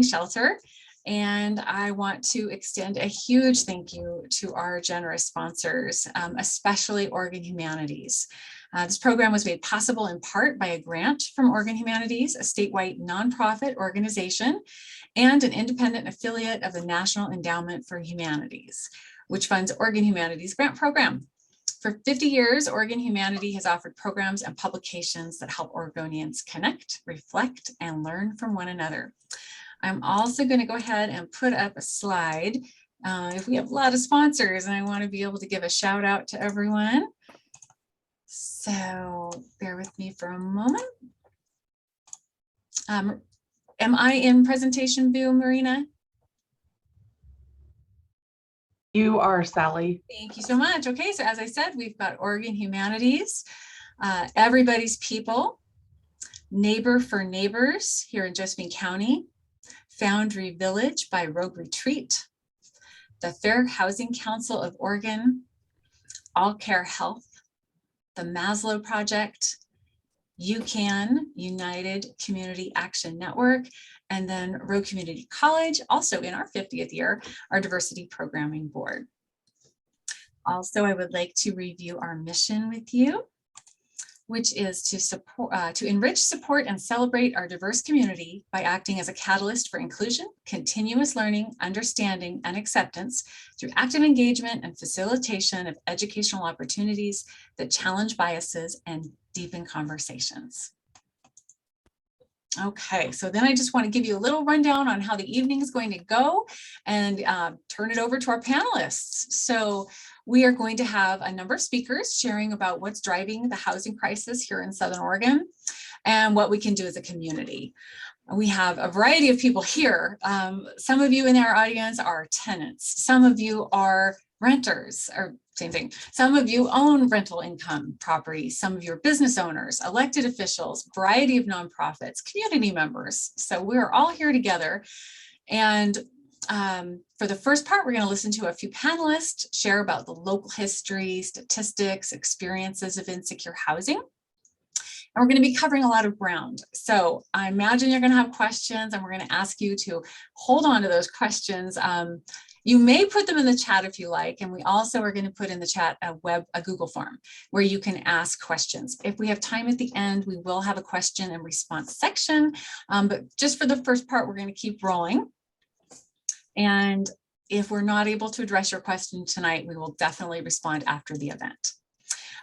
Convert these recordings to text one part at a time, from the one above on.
shelter. And I want to extend a huge thank you to our generous sponsors, especially Oregon Humanities. This program was made possible in part by a grant from Oregon Humanities, a statewide nonprofit organization, and an independent affiliate of the National Endowment for Humanities, which funds Oregon Humanities Grant Program. For 50 years, Oregon Humanity has offered programs and publications that help Oregonians connect, reflect, and learn from one another. I'm also going to go ahead and put up a slide. If we have a lot of sponsors, and I want to be able to give a shout out to everyone. So bear with me for a moment. Am I in presentation view, Marina? You are, Sally. Thank you so much. Okay, so as I said, we've got Oregon Humanities, Everybody's People, Neighbor for Neighbors here in Josephine County, Foundry Village by Rogue Retreat, the Fair Housing Council of Oregon, All Care Health, the Maslow Project, UCAN, United Community Action Network, and then Rogue Community College, also in our 50th year, our Diversity Programming Board. Also, I would like to review our mission with you, which is to support, to enrich, support, and celebrate our diverse community by acting as a catalyst for inclusion, continuous learning, understanding, and acceptance through active engagement and facilitation of educational opportunities that challenge biases and deepen conversations. Okay, so then I just want to give you a little rundown on how the evening is going to go and turn it over to our panelists. So we are going to have a number of speakers sharing about what's driving the housing crisis here in Southern Oregon and what we can do as a community. We have a variety of people here. Some of you in our audience are tenants. Some of you are renters, or same thing. Some of you own rental income properties. Some of you are business owners, elected officials, variety of nonprofits, community members. So we're all here together. And for the first part, we're going to listen to a few panelists share about the local history, statistics, experiences of insecure housing. And we're going to be covering a lot of ground. So I imagine you're going to have questions, and we're going to ask you to hold on to those questions. You may put them in the chat if you like, and we also are going to put in the chat a Google form where you can ask questions. If we have time at the end, we will have a question and response section, but just for the first part, we're going to keep rolling. And if we're not able to address your question tonight, we will definitely respond after the event.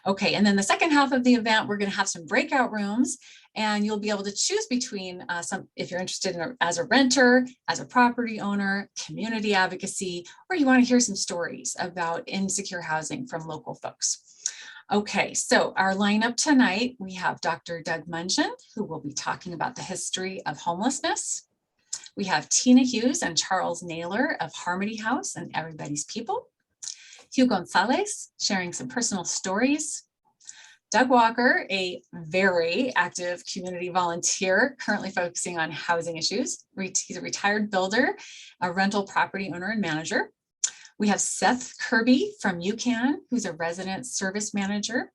Okay, and then the second half of the event, we're going to have some breakout rooms, and you'll be able to choose between if you're interested in as a renter, as a property owner, community advocacy, or you want to hear some stories about insecure housing from local folks. Okay, so our lineup tonight, we have Dr. Doug Mungen, who will be talking about the history of homelessness. We have Tina Hughes and Charles Naylor of Harmony House and Everybody's People. Hugh Gonzalez sharing some personal stories. Doug Walker, a very active community volunteer, currently focusing on housing issues. He's a retired builder, a rental property owner and manager. We have Seth Kirby from UCAN, who's a resident service manager,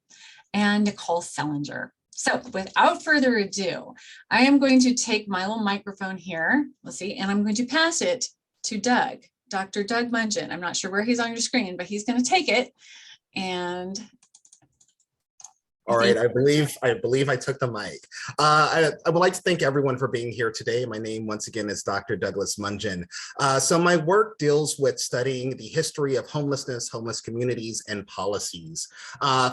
and Nicole Sellinger. So without further ado, I am going to take my little microphone here, let's see, and I'm going to pass it to Doug. Dr. Doug Mungen. I'm not sure where he's on your screen, but he's going to take it. And all right, I believe I took the mic. I would like to thank everyone for being here today. My name, once again, is Dr. Douglas Mungen. So my work deals with studying the history of homelessness, homeless communities, and policies.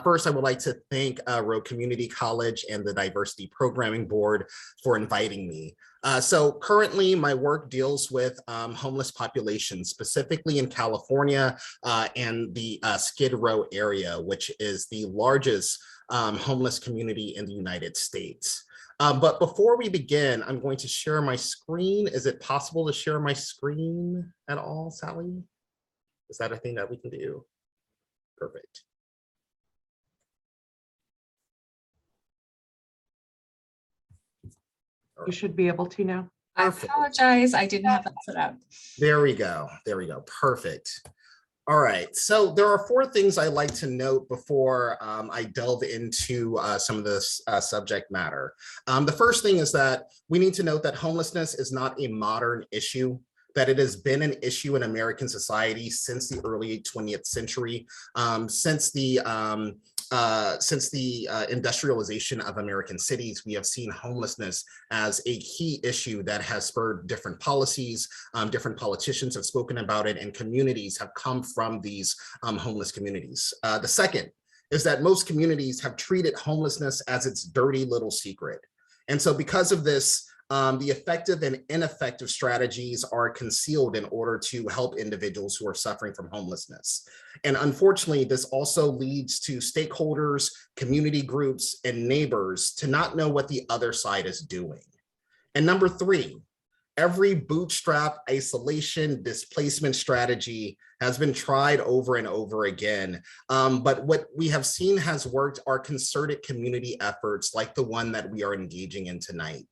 First, I would like to thank Rogue Community College and the Diversity Programming Board for inviting me. So currently my work deals with homeless populations, specifically in California and the Skid Row area, which is the largest homeless community in the United States. But before we begin, I'm going to share my screen. Is it possible to share my screen at all, Sally? Is that a thing that we can do? Perfect. You should be able to now. I apologize, I didn't have that set up. There we go. There we go. Perfect. All right, so there are four things I like to note before I delve into some of this subject matter. The first thing is that we need to note that homelessness is not a modern issue, that it has been an issue in American society since the early 20th century, since the industrialization of American cities. We have seen homelessness as a key issue that has spurred different policies. Different politicians have spoken about it, and communities have come from these homeless communities. The second is that most communities have treated homelessness as its dirty little secret. And so because of this, the effective and ineffective strategies are concealed in order to help individuals who are suffering from homelessness. And unfortunately, this also leads to stakeholders, community groups, and neighbors to not know what the other side is doing. And number three, every bootstrap, isolation, displacement strategy has been tried over and over again. But what we have seen has worked are concerted community efforts like the one that we are engaging in tonight.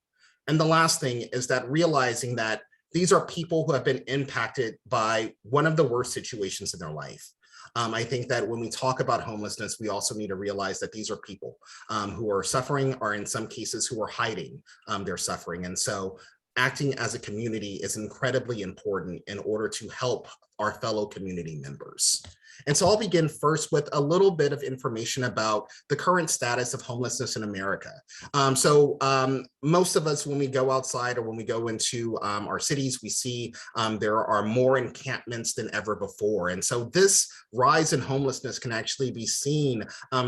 And the last thing is that realizing that these are people who have been impacted by one of the worst situations in their life. I think that when we talk about homelessness, we also need to realize that these are people who are suffering, or in some cases who are hiding their suffering. And so acting as a community is incredibly important in order to help our fellow community members. And so I'll begin first with a little bit of information about the current status of homelessness in America. Most of us, when we go outside or when we go into our cities, we see there are more encampments than ever before. And so this rise in homelessness can actually be seen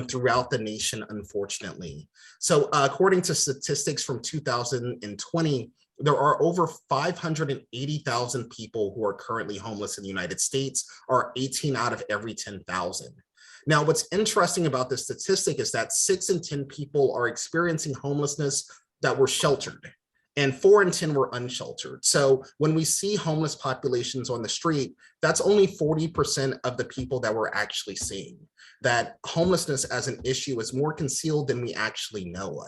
throughout the nation, unfortunately. So according to statistics from 2020, there are over 580,000 people who are currently homeless in the United States, or 18 out of every 10,000. Now, what's interesting about this statistic is that 6 in 10 people are experiencing homelessness that were sheltered, and 4 in 10 were unsheltered. So when we see homeless populations on the street, that's only 40% of the people that we're actually seeing. That homelessness as an issue is more concealed than we actually know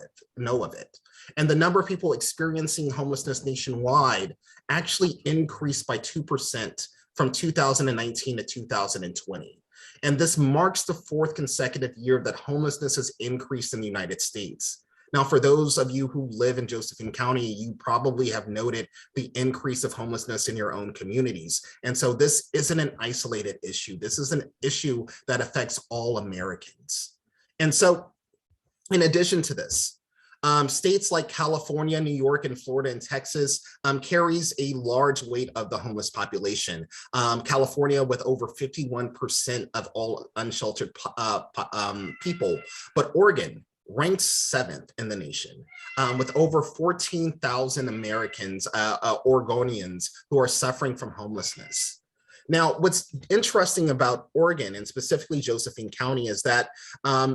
of it. And the number of people experiencing homelessness nationwide actually increased by 2% from 2019 to 2020. And this marks the 4th consecutive year that homelessness has increased in the United States. Now, for those of you who live in Josephine County, you probably have noted the increase of homelessness in your own communities. And so this isn't an isolated issue. This is an issue that affects all Americans. And so in addition to this, states like California, New York, and Florida, and Texas carries a large weight of the homeless population. California with over 51% of all unsheltered people, but Oregon ranks 7th in the nation with over 14,000 Americans, Oregonians, who are suffering from homelessness. Now, what's interesting about Oregon, and specifically Josephine County, is that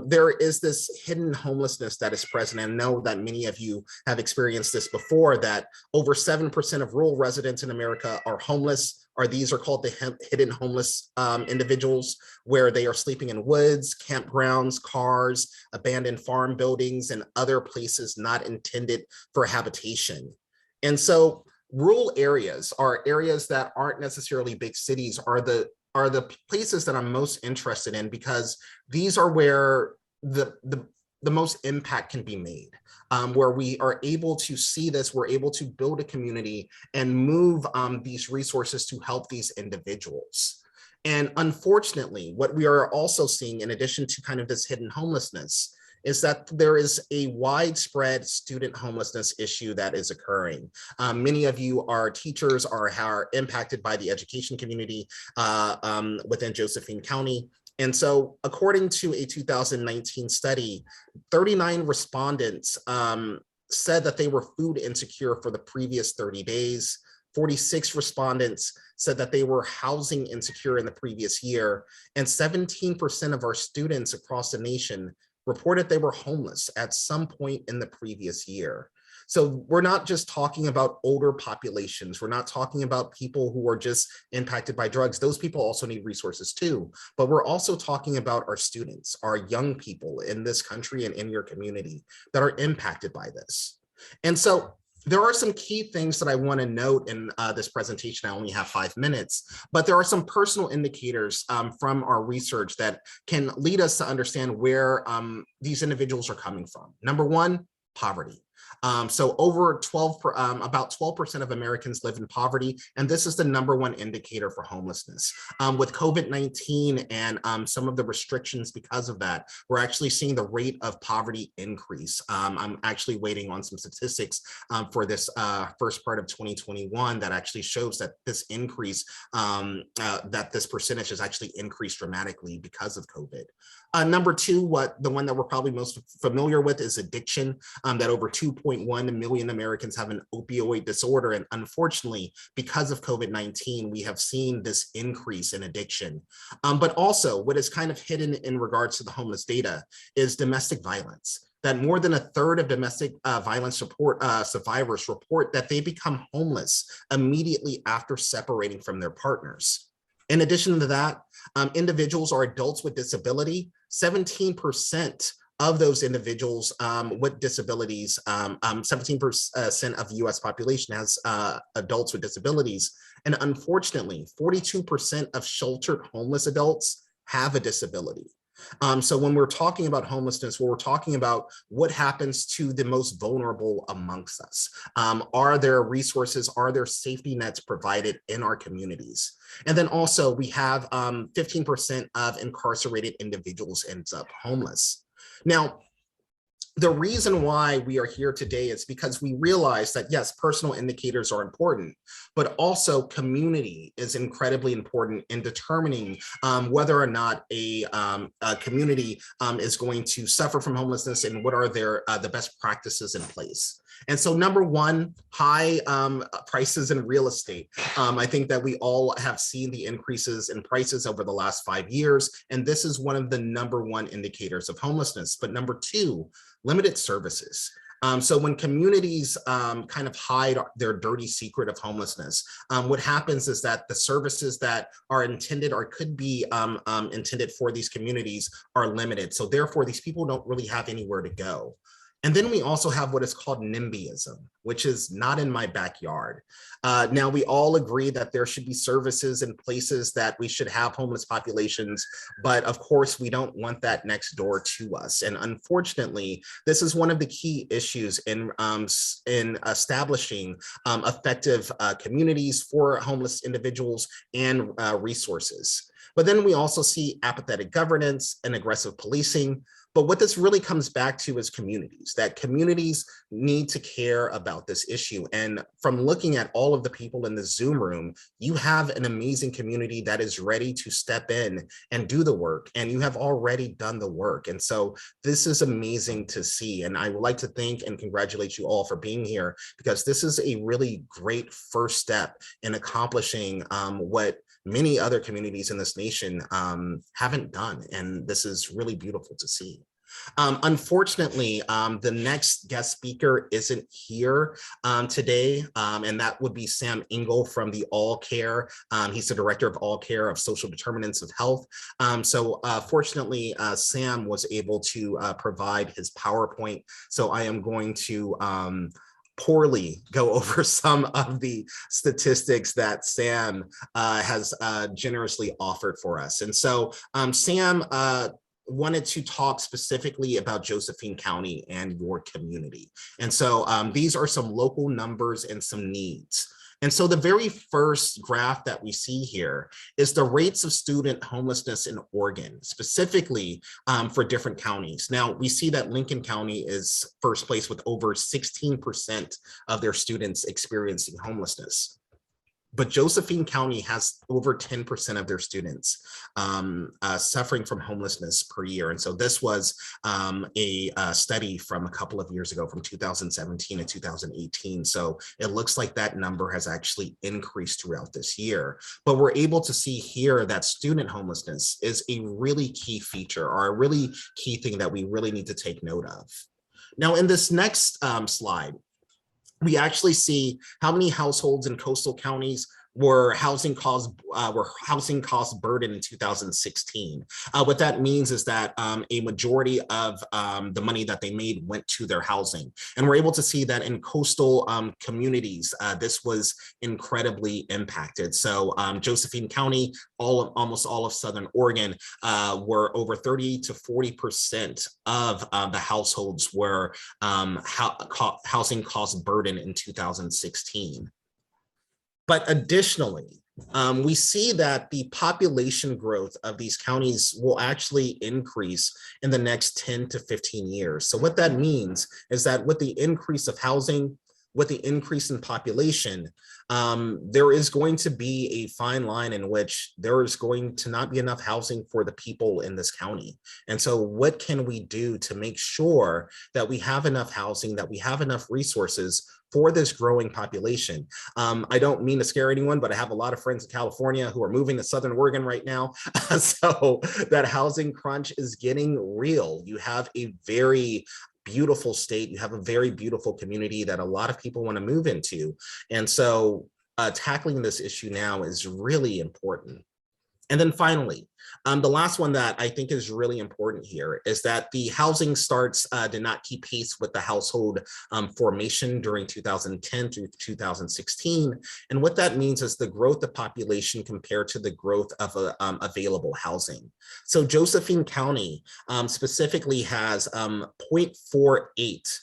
there is this hidden homelessness that is present. And I know that many of you have experienced this before, that over 7% of rural residents in America are homeless, or these are called the hidden homeless individuals, where they are sleeping in woods, campgrounds, cars, abandoned farm buildings, and other places not intended for habitation. And so rural areas are areas that aren't necessarily big cities, are the places that I'm most interested in, because these are where the most impact can be made, where we are able to see this, we're able to build a community and move these resources to help these individuals. And unfortunately, what we are also seeing, in addition to kind of this hidden homelessness, is that there is a widespread student homelessness issue that is occurring. Many of you are teachers, are impacted by the education community within Josephine County. And so according to a 2019 study, 39 respondents said that they were food insecure for the previous 30 days. 46 respondents said that they were housing insecure in the previous year. And 17% of our students across the nation reported they were homeless at some point in the previous year. So we're not just talking about older populations. We're not talking about people who are just impacted by drugs. Those people also need resources too. But we're also talking about our students, our young people in this country and in your community that are impacted by this. And so there are some key things that I want to note in this presentation. I only have 5 minutes, but there are some personal indicators from our research that can lead us to understand where these individuals are coming from. Number one, poverty. So over 12, about 12% of Americans live in poverty, and this is the #1 indicator for homelessness. With COVID-19 and some of the restrictions because of that, we're actually seeing the rate of poverty increase. I'm actually waiting on some statistics for this first part of 2021 that actually shows that this increase, that this percentage has actually increased dramatically because of COVID. Number two, the one that we're probably most familiar with is addiction, that over 2.1 million Americans have an opioid disorder. And unfortunately, because of COVID-19, we have seen this increase in addiction. But also what is kind of hidden in regards to the homeless data is domestic violence, that more than 1/3 of domestic violence survivors report that they become homeless immediately after separating from their partners. In addition to that, individuals or adults with disability, 17% of those individuals with disabilities, 17% of the US population has adults with disabilities. And unfortunately, 42% of sheltered homeless adults have a disability. So when we're talking about homelessness, we're talking about what happens to the most vulnerable amongst us. Are there resources, are there safety nets provided in our communities? And then also we have 15% of incarcerated individuals ends up homeless. Now, the reason why we are here today is because we realize that yes, personal indicators are important, but also community is incredibly important in determining whether or not a community is going to suffer from homelessness and what are the best practices in place. And so #1, high prices in real estate. I think that we all have seen the increases in prices over the last 5 years, and this is one of the #1 indicators of homelessness. But #2, limited services. So when communities kind of hide their dirty secret of homelessness, what happens is that the services that are intended or could be intended for these communities are limited. So therefore, these people don't really have anywhere to go. And then we also have what is called NIMBYism, which is not in my backyard. Now, we all agree that there should be services and places that we should have homeless populations, but of course, we don't want that next door to us. And unfortunately, this is one of the key issues in establishing effective communities for homeless individuals and resources. But then we also see apathetic governance and aggressive policing. But what this really comes back to is communities, that communities need to care about this issue. And from looking at all of the people in the Zoom room, you have an amazing community that is ready to step in and do the work, and you have already done the work. And so this is amazing to see. And I would like to thank and congratulate you all for being here, because this is a really great first step in accomplishing what many other communities in this nation haven't done. And this is really beautiful to see. Unfortunately, the next guest speaker isn't here today, and that would be Sam Engel from the All Care. He's the director of All Care of Social Determinants of Health. So fortunately, Sam was able to provide his PowerPoint. So I am going to poorly go over some of the statistics that Sam has generously offered for us. And so Sam wanted to talk specifically about Josephine County and your community. And so these are some local numbers and some needs. And so the very first graph that we see here is the rates of student homelessness in Oregon, specifically for different counties. Now, we see that Lincoln County is first place with over 16% of their students experiencing homelessness. But Josephine County has over 10% of their students suffering from homelessness per year. And so this was a study from a couple of years ago, from 2017 and 2018. So it looks like that number has actually increased throughout this year. But we're able to see here that student homelessness is a really key feature, or a really key thing that we really need to take note of. Now, in this next slide, we actually see how many households in coastal counties were housing costs burden in 2016. What that means is that a majority of the money that they made went to their housing, and we're able to see that in coastal communities, this was incredibly impacted. So Josephine County, almost all of Southern Oregon, were over 30 to 40% of the households were housing cost burden in 2016. But additionally, we see that the population growth of these counties will actually increase in the next 10 to 15 years. So what that means is that with the increase of housing, with the increase in population, there is going to be a fine line in which there is going to not be enough housing for the people in this county. And so what can we do to make sure that we have enough housing, that we have enough resources for this growing population? I don't mean to scare anyone, but I have a lot of friends in California who are moving to Southern Oregon right now. So that housing crunch is getting real. You have a very beautiful state. You have a very beautiful community that a lot of people want to move into. And so tackling this issue now is really important. And then finally, the last one that I think is really important here is that the housing starts did not keep pace with the household formation during 2010 through 2016. And what that means is the growth of population compared to the growth of available housing. So Josephine County specifically has 0.48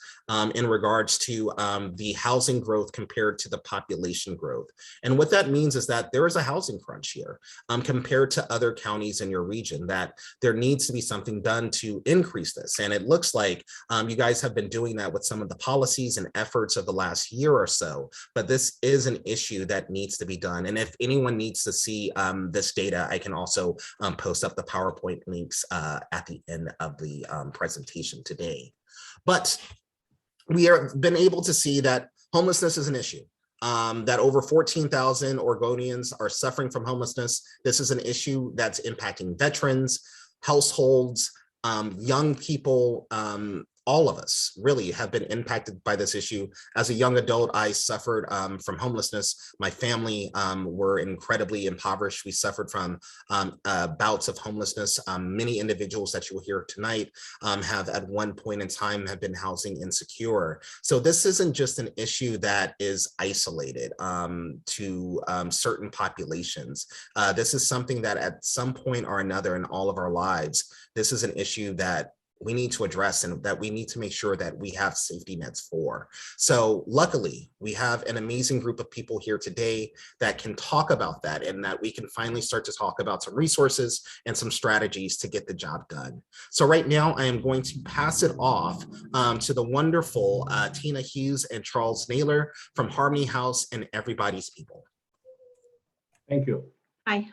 in regards to the housing growth compared to the population growth. And what that means is that there is a housing crunch here compared to other counties in your region, that there needs to be something done to increase this. And it looks like you guys have been doing that with some of the policies and efforts of the last year or so, but this is an issue that needs to be done. And if anyone needs to see this data, I can also post up the PowerPoint links at the end of the presentation today. But we have been able to see that homelessness is an issue. That over 14,000 Oregonians are suffering from homelessness. This is an issue that's impacting veterans, households, young people. All of us really have been impacted by this issue. As a young adult, I suffered from homelessness. My family were incredibly impoverished. We suffered from bouts of homelessness. Many individuals that you will hear tonight have at one point in time have been housing insecure. So this isn't just an issue that is isolated to certain populations. This is something that at some point or another in all of our lives, this is an issue that we need to address and that we need to make sure that we have safety nets for. So luckily, we have an amazing group of people here today that can talk about that, and that we can finally start to talk about some resources and some strategies to get the job done. So right now, I am going to pass it off to the wonderful Tina Hughes and Charles Naylor from Harmony House and Everybody's People. Thank you. Hi.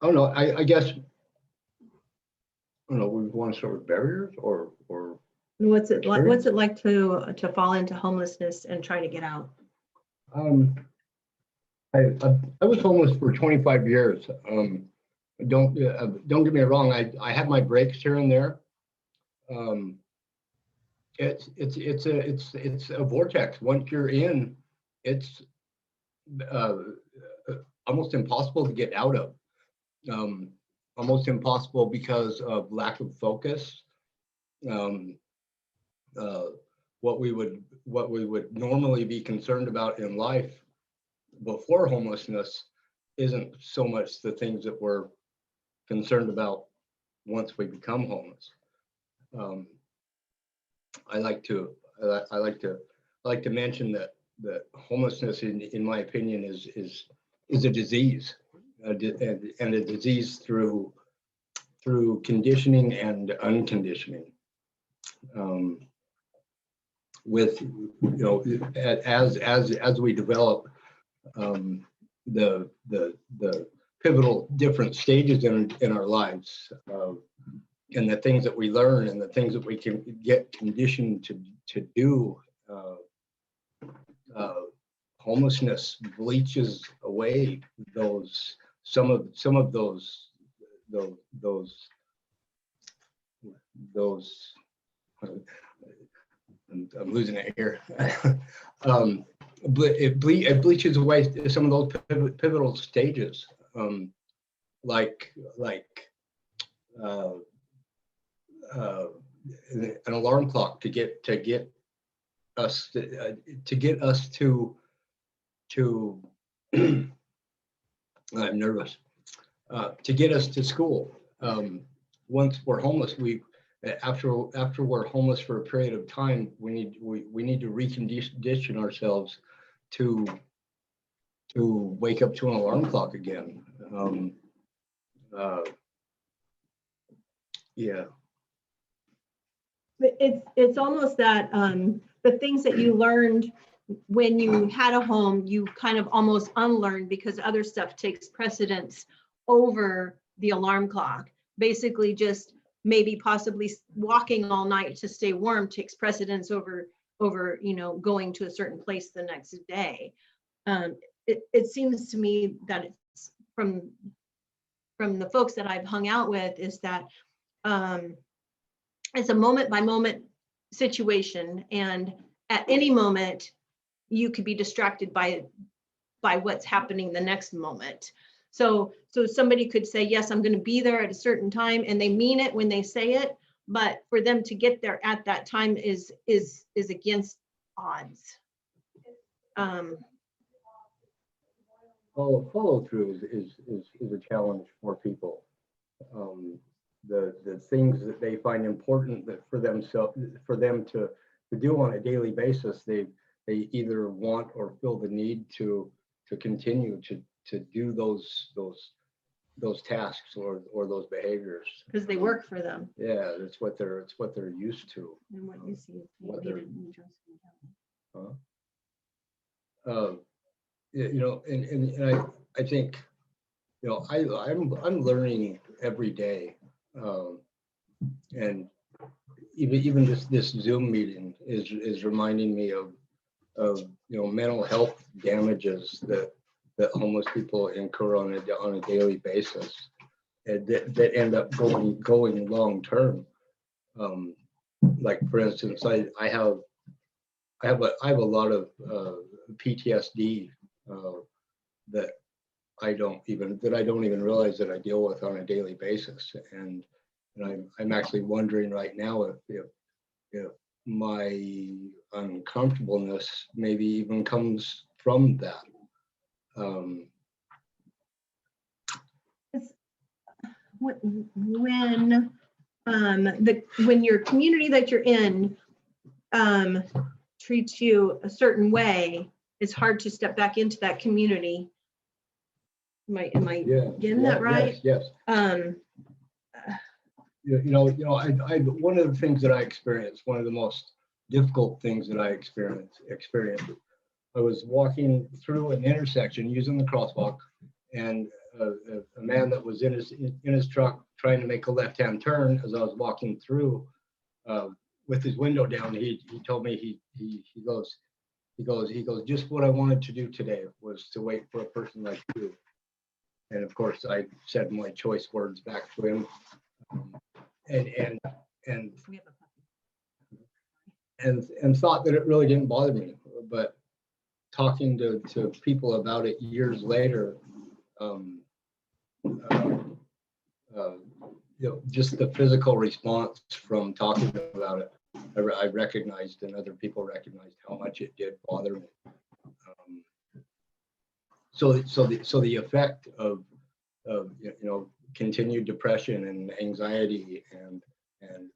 I don't know, I guess, I don't know, we want to start with barriers or What's it like to fall into homelessness and try to get out? I was homeless for 25 years. Don't get me wrong, I have my breaks here and there. It's a vortex. Once you're in, it's almost impossible to get out of. Almost impossible because of lack of focus. What we would normally be concerned about in life before homelessness isn't so much the things that we're concerned about once we become homeless. I like to mention that homelessness, in my opinion, is a disease. And a disease through conditioning and unconditioning. With as we develop the pivotal different stages in our lives, and the things that we learn and the things that we can get conditioned to do, homelessness bleaches away some of those I'm losing it here. But it bleaches away some of those pivotal stages, like an alarm clock to get us to I'm nervous, to get us to school. Once we're homeless, after we're homeless for a period of time, we need to recondition ourselves to wake up to an alarm clock again. Yeah. It's almost that the things that you learned when you had a home, you kind of almost unlearned because other stuff takes precedence over the alarm clock. Basically, just maybe possibly walking all night to stay warm takes precedence over going to a certain place the next day. It seems to me that it's from the folks that I've hung out with is that it's a moment by moment situation, and at any moment you could be distracted by what's happening the next moment. So somebody could say, yes, I'm going to be there at a certain time, and they mean it when they say it, but for them to get there at that time is against odds. Follow through is a challenge for people. The things that they find important that for them to do on a daily basis, they either want or feel the need to continue to do those tasks or those behaviors Because they work for them. Yeah, it's what they're used to. And what you see What needed they're- in Josephine County. And I think, I'm learning every day, and even this Zoom meeting is reminding me of mental health damages that homeless people incur on a daily basis, and that end up going long term. Like for instance, I have a lot of PTSD that I don't even realize that I deal with on a daily basis, and I'm actually wondering right now if my uncomfortableness maybe even comes from that. When your community that you're in treats you a certain way, it's hard to step back into that community. Am I getting that right? Yes. One of the things that I experienced, one of the most difficult things that I experienced, I was walking through an intersection using the crosswalk, and a man that was in his truck trying to make a left-hand turn as I was walking through, with his window down, he told me he goes, just what I wanted to do today was to wait for a person like you. And of course, I said my choice words back to him, and thought that it really didn't bother me. But talking to people about it years later, just the physical response from talking about it, I recognized, and other people recognized how much it did bother me. So the effect of continued depression and anxiety and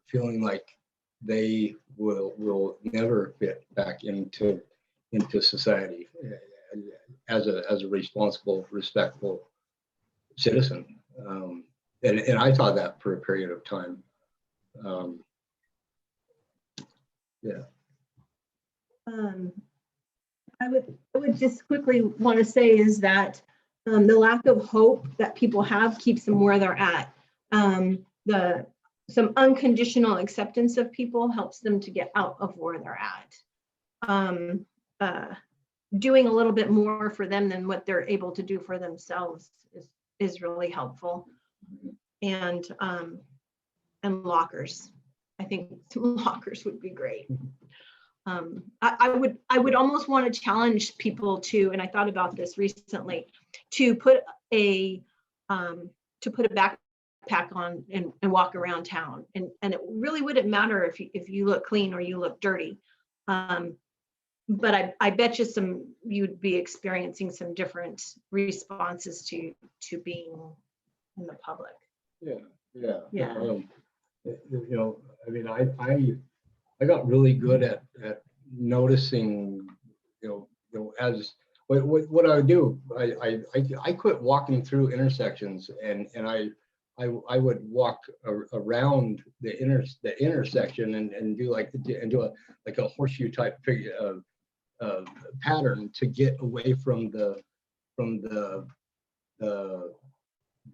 feeling like they will never fit back into society as a responsible, respectful citizen. And I thought that for a period of time. I would just quickly want to say is that the lack of hope that people have keeps them where they're at. Some unconditional acceptance of people helps them to get out of where they're at. Doing a little bit more for them than what they're able to do for themselves is really helpful. And lockers. I think lockers would be great. I would almost want to challenge people to, and I thought about this recently, to put a backpack on and walk around town, and it really wouldn't matter if you look clean or you look dirty. But I bet you'd be experiencing some different responses to being in the public. Yeah. Yeah. You know, I mean, I got really good at noticing, you know, as what I would do. I quit walking through intersections, and I would walk around the intersection and do a horseshoe type figure pattern to get away from the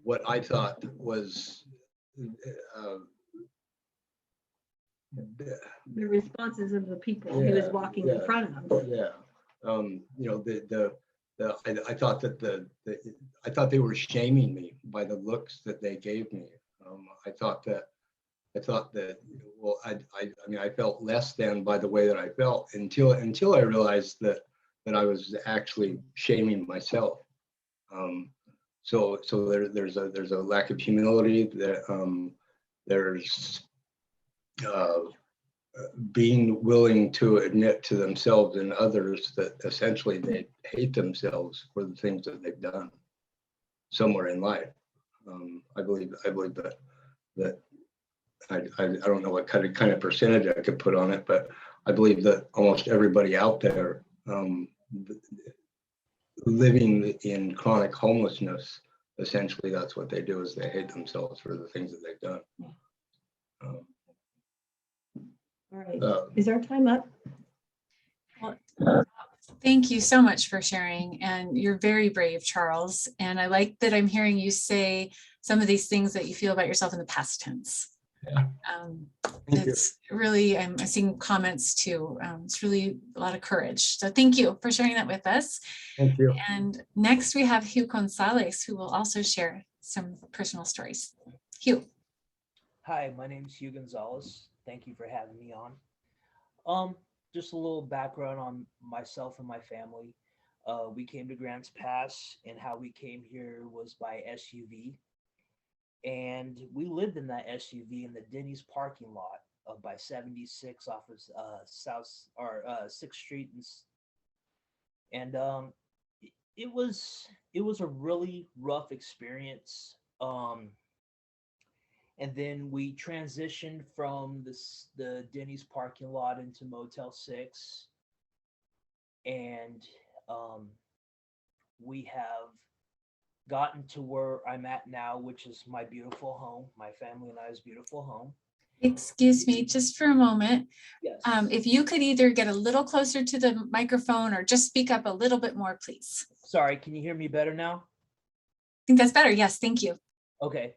what I thought was The responses of the people he was walking in front of. Yeah. You know, I thought that I thought they were shaming me by the looks that they gave me. I thought that well, I mean, I felt less than by the way that I felt until I realized that I was actually shaming myself. So there's a lack of humility. There's being willing to admit to themselves and others that essentially they hate themselves for the things that they've done somewhere in life. I believe that I don't know what kind of percentage I could put on it, but I believe that almost everybody out there living in chronic homelessness, essentially that's what they do, is they hate themselves for the things that they've done. All right, is our time up? Well, thank you so much for sharing, and you're very brave, Charles. And I like that I'm hearing you say some of these things that you feel about yourself in the past tense. Yeah. It's really, I'm seeing comments too. It's really a lot of courage. So thank you for sharing that with us. Thank you. And next we have Hugh Gonzalez, who will also share some personal stories. Hugh. Hi, my name is Hugh Gonzalez. Thank you for having me on. Just a little background on myself and my family. We came to Grants Pass, and how we came here was by SUV. And we lived in that SUV in the Denny's parking lot by 76 off of South or 6th Street, and it was a really rough experience. And then we transitioned from the Denny's parking lot into Motel 6, and we have gotten to where I'm at now, which is my beautiful home, my family and I's beautiful home. Excuse me, just for a moment. Yes. If you could either get a little closer to the microphone or just speak up a little bit more, please. Sorry, can you hear me better now? I think that's better. Yes, thank you. Okay.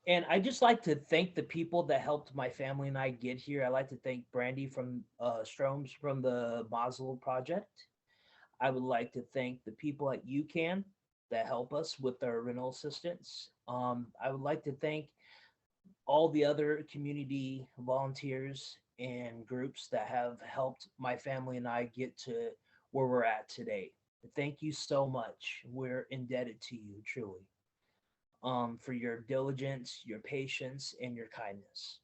And I just like to thank the people that helped my family and I get here. I like to thank Brandy from Stroms from the Mazel Project. I would like to thank the people at UCAN that help us with our rental assistance. I would like to thank all the other community volunteers and groups that have helped my family and I get to where we're at today. Thank you so much. We're indebted to you, truly, for your diligence, your patience, and your kindness.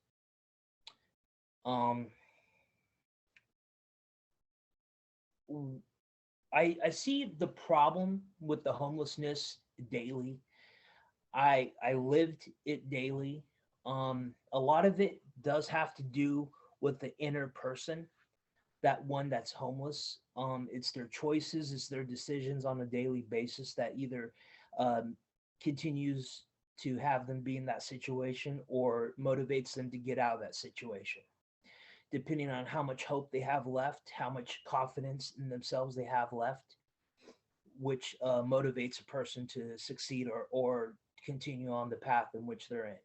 I see the problem with the homelessness daily. I lived it daily. A lot of it does have to do with the inner person, that one that's homeless. It's their choices, it's their decisions on a daily basis that either continues to have them be in that situation or motivates them to get out of that situation, depending on how much hope they have left, how much confidence in themselves they have left, which motivates a person to succeed or continue on the path in which they're in.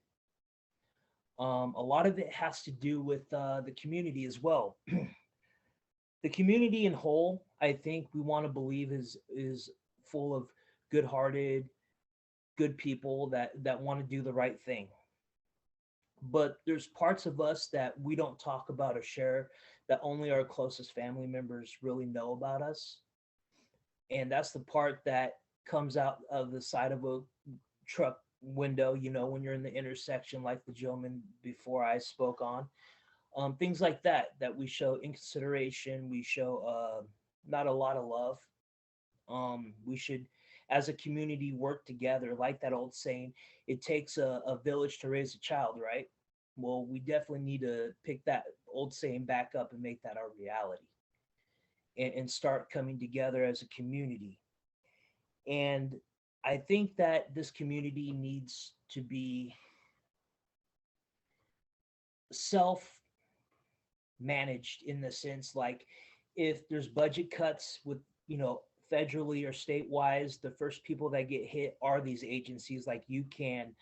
A lot of it has to do with the community as well. The community in whole, I think we want to believe is full of good-hearted, good people that want to do the right thing. But there's parts of us that we don't talk about or share that only our closest family members really know about us. And that's the part that comes out of the side of a truck window, you know, when you're in the intersection, like the gentleman before I spoke on. Things like that, that we show inconsideration, we show not a lot of love. We should, as a community, work together. Like that old saying, it takes a village to raise a child, right? Well, we definitely need to pick that old saying back up and make that our reality, and start coming together as a community. And I think that this community needs to be self managed, in the sense, like, if there's budget cuts with, you know, federally or state-wise, the first people that get hit are these agencies like UCAN,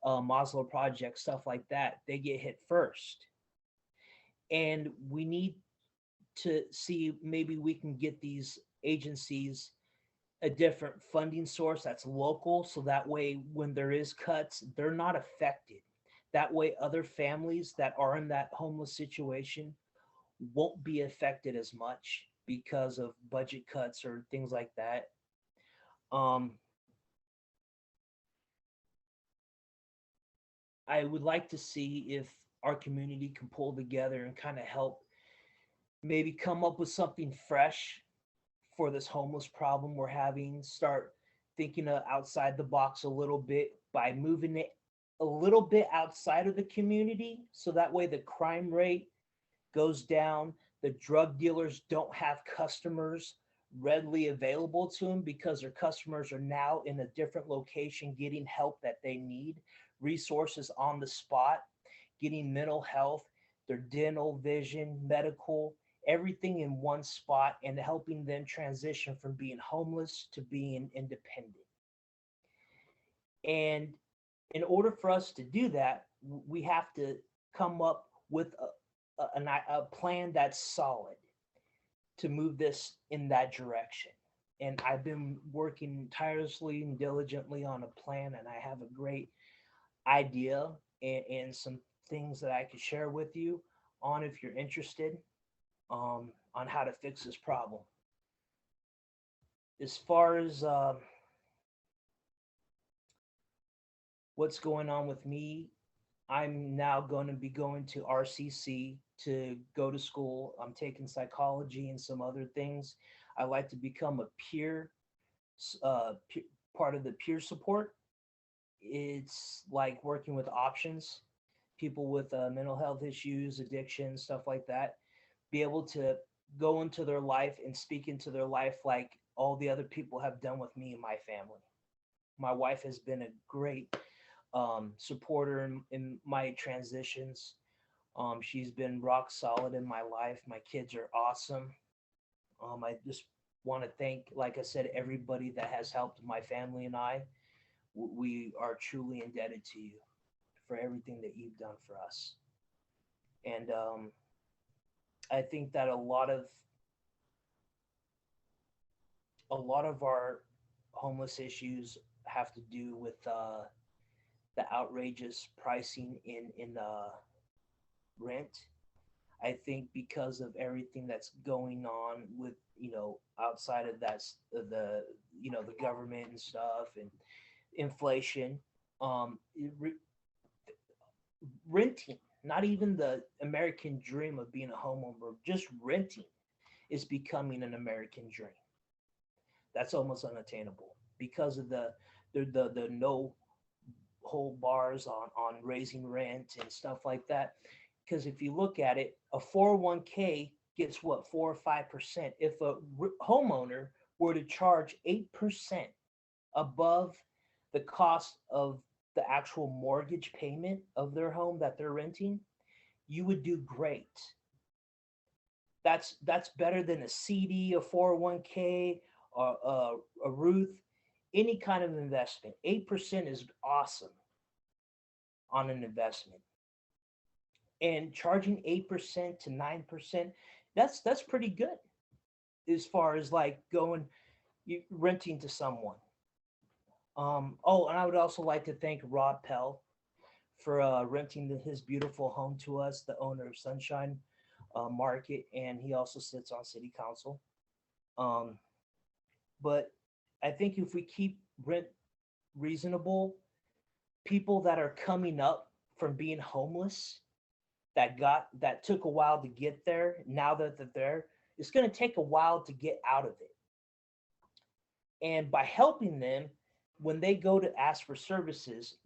Maslow Project, stuff like that. They get hit first. And we need to see, maybe we can get these agencies a different funding source that's local, so that way when there is cuts, they're not affected. That way other families that are in that homeless situation won't be affected as much because of budget cuts or things like that. I would like to see if our community can pull together and kind of help maybe come up with something fresh for this homeless problem we're having. Start thinking outside the box a little bit by moving it a little bit outside of the community, so that way the crime rate goes down. The drug dealers don't have customers readily available to them because their customers are now in a different location getting help that they need, resources on the spot, getting mental health, their dental, vision, medical, everything in one spot, and helping them transition from being homeless to being independent. And in order for us to do that, we have to come up with a plan that's solid to move this in that direction. And I've been working tirelessly and diligently on a plan, and I have a great idea and some things that I could share with you on, if you're interested, on how to fix this problem. As far as what's going on with me, I'm now going to be going to RCC to go to school. I'm taking psychology and some other things. I like to become a peer, part of the peer support. It's like working with options, people with mental health issues, addiction, stuff like that. Be able to go into their life and speak into their life like all the other people have done with me and my family. My wife has been a great supporter in my transitions. She's been rock solid in my life. My kids are awesome. I just want to thank, like I said, everybody that has helped my family and I. We are truly indebted to you for everything that you've done for us. And I think that a lot of our homeless issues have to do with the outrageous pricing in rent. I think because of everything that's going on with, you know, outside of that, the, you know, the government and stuff, and inflation, renting, not even the American dream of being a homeowner, just renting is becoming an American dream. That's almost unattainable because of the no hold bars on raising rent and stuff like that. Because if you look at it, a 401k gets what, 4 or 5%. If a homeowner were to charge 8% above the cost of the actual mortgage payment of their home that they're renting, you would do great. That's better than a CD, a 401k, or a Ruth, any kind of investment. 8% is awesome on an investment. And charging 8% to 9%, that's pretty good as far as like going, renting to someone. Oh, and I would also like to thank Rob Pell for renting his beautiful home to us, the owner of Sunshine market, and he also sits on city council. But I think if we keep rent reasonable, people that are coming up from being homeless, that took a while to get there, now that they're there, it's going to take a while to get out of it. And by helping them, when they go to ask for services,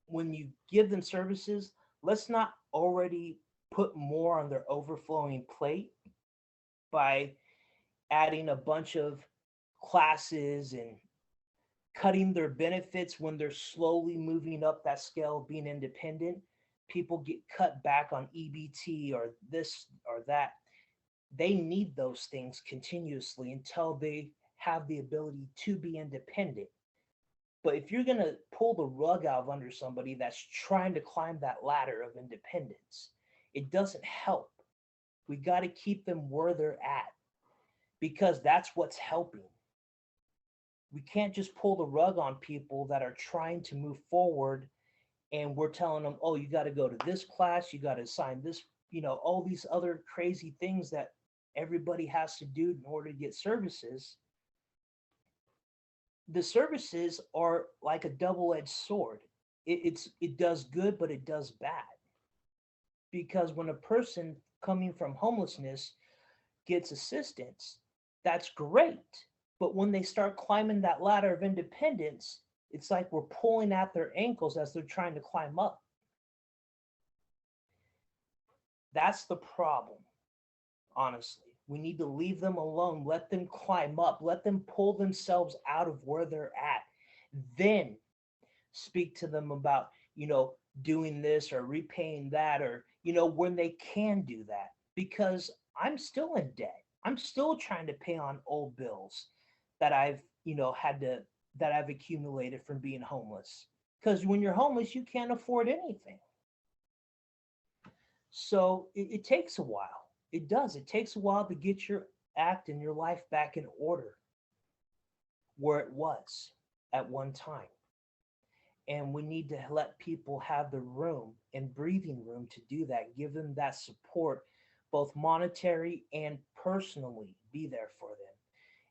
when you give them services, let's not already put more on their overflowing plate by adding a bunch of classes and cutting their benefits when they're slowly moving up that scale of being independent. People get cut back on EBT or this or that. They need those things continuously until they have the ability to be independent. But if you're going to pull the rug out of under somebody that's trying to climb that ladder of independence, it doesn't help. We got to keep them where they're at, because that's what's helping. We can't just pull the rug on people that are trying to move forward, and we're telling them, oh, you got to go to this class, you got to sign this, all these other crazy things that everybody has to do in order to get services. The services are like a double-edged sword. It does good, but it does bad. Because when a person coming from homelessness gets assistance, that's great. But when they start climbing that ladder of independence, it's like we're pulling at their ankles as they're trying to climb up. That's the problem, honestly. We need to leave them alone, let them climb up, let them pull themselves out of where they're at. Then speak to them about, doing this or repaying that, or, when they can do that. Because I'm still in debt. I'm still trying to pay on old bills that I've, that I've accumulated from being homeless. Because when you're homeless, you can't afford anything. So it takes a while. It does. It takes a while to get your act and your life back in order where it was at one time. And we need to let people have the room and breathing room to do that. Give them that support, both monetary and personally. Be there for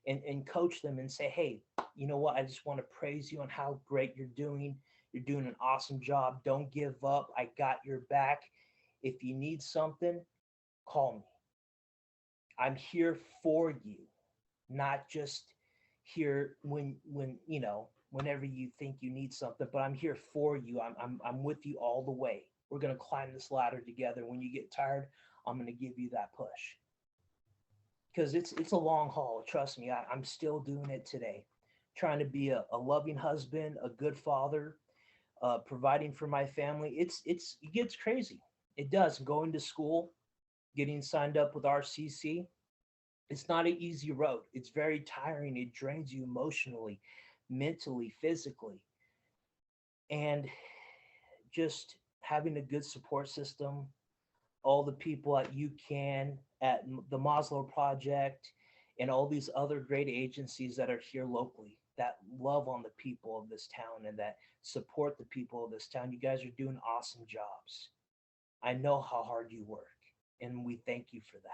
them and coach them and say, hey, you know what? I just want to praise you on how great you're doing. You're doing an awesome job. Don't give up. I got your back. If you need something, call me. I'm here for you, not just here whenever you think you need something, but I'm here for you. I'm with you all the way. We're going to climb this ladder together. When you get tired, I'm going to give you that push. Because it's a long haul. Trust me, I'm still doing it today. Trying to be a loving husband, a good father, providing for my family. It gets crazy. It does. Going to school, getting signed up with RCC, it's not an easy road. It's very tiring. It drains you emotionally, mentally, physically. And just having a good support system, all the people at UCAN, at the Maslow Project, and all these other great agencies that are here locally that love on the people of this town and that support the people of this town. You guys are doing awesome jobs. I know how hard you work, and we thank you for that.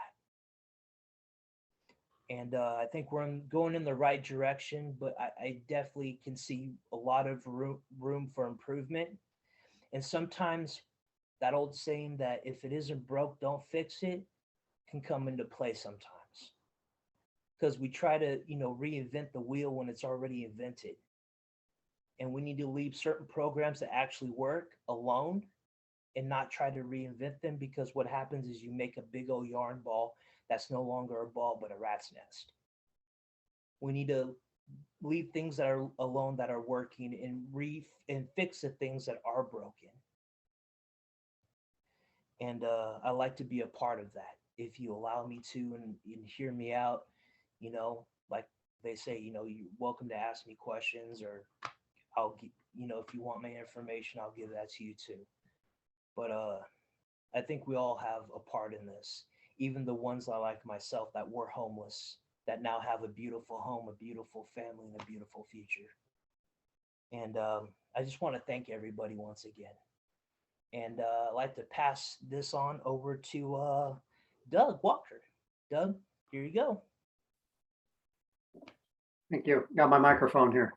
And I think we're going in the right direction, but I definitely can see a lot of room for improvement. And sometimes that old saying that if it isn't broke, don't fix it, can come into play sometimes. Because we try to, reinvent the wheel when it's already invented. And we need to leave certain programs that actually work alone and not try to reinvent them, because what happens is you make a big old yarn ball that's no longer a ball but a rat's nest. We need to leave things that are alone, that are working, and fix the things that are broken. And I like to be a part of that. If you allow me to and hear me out, like they say, you're welcome to ask me questions, or I'll give, if you want my information, I'll give that to you too. But I think we all have a part in this. Even the ones like myself that were homeless, that now have a beautiful home, a beautiful family, and a beautiful future. And I just want to thank everybody once again. And I'd like to pass this on over to Doug Walker. Doug, here you go. Thank you. Got my microphone here.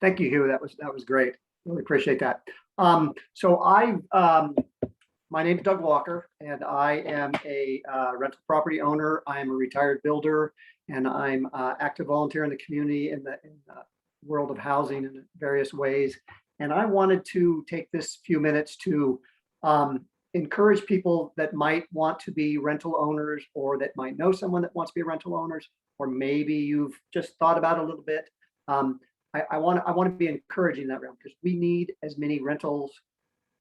Thank you, Hugh. That was great. Really appreciate that. My name is Doug Walker, and I am a rental property owner. I am a retired builder, and I'm active volunteer in the community in the world of housing in various ways. And I wanted to take this few minutes to encourage people that might want to be rental owners, or that might know someone that wants to be rental owners, or maybe you've just thought about it a little bit. I want to be encouraging that realm, because we need as many rentals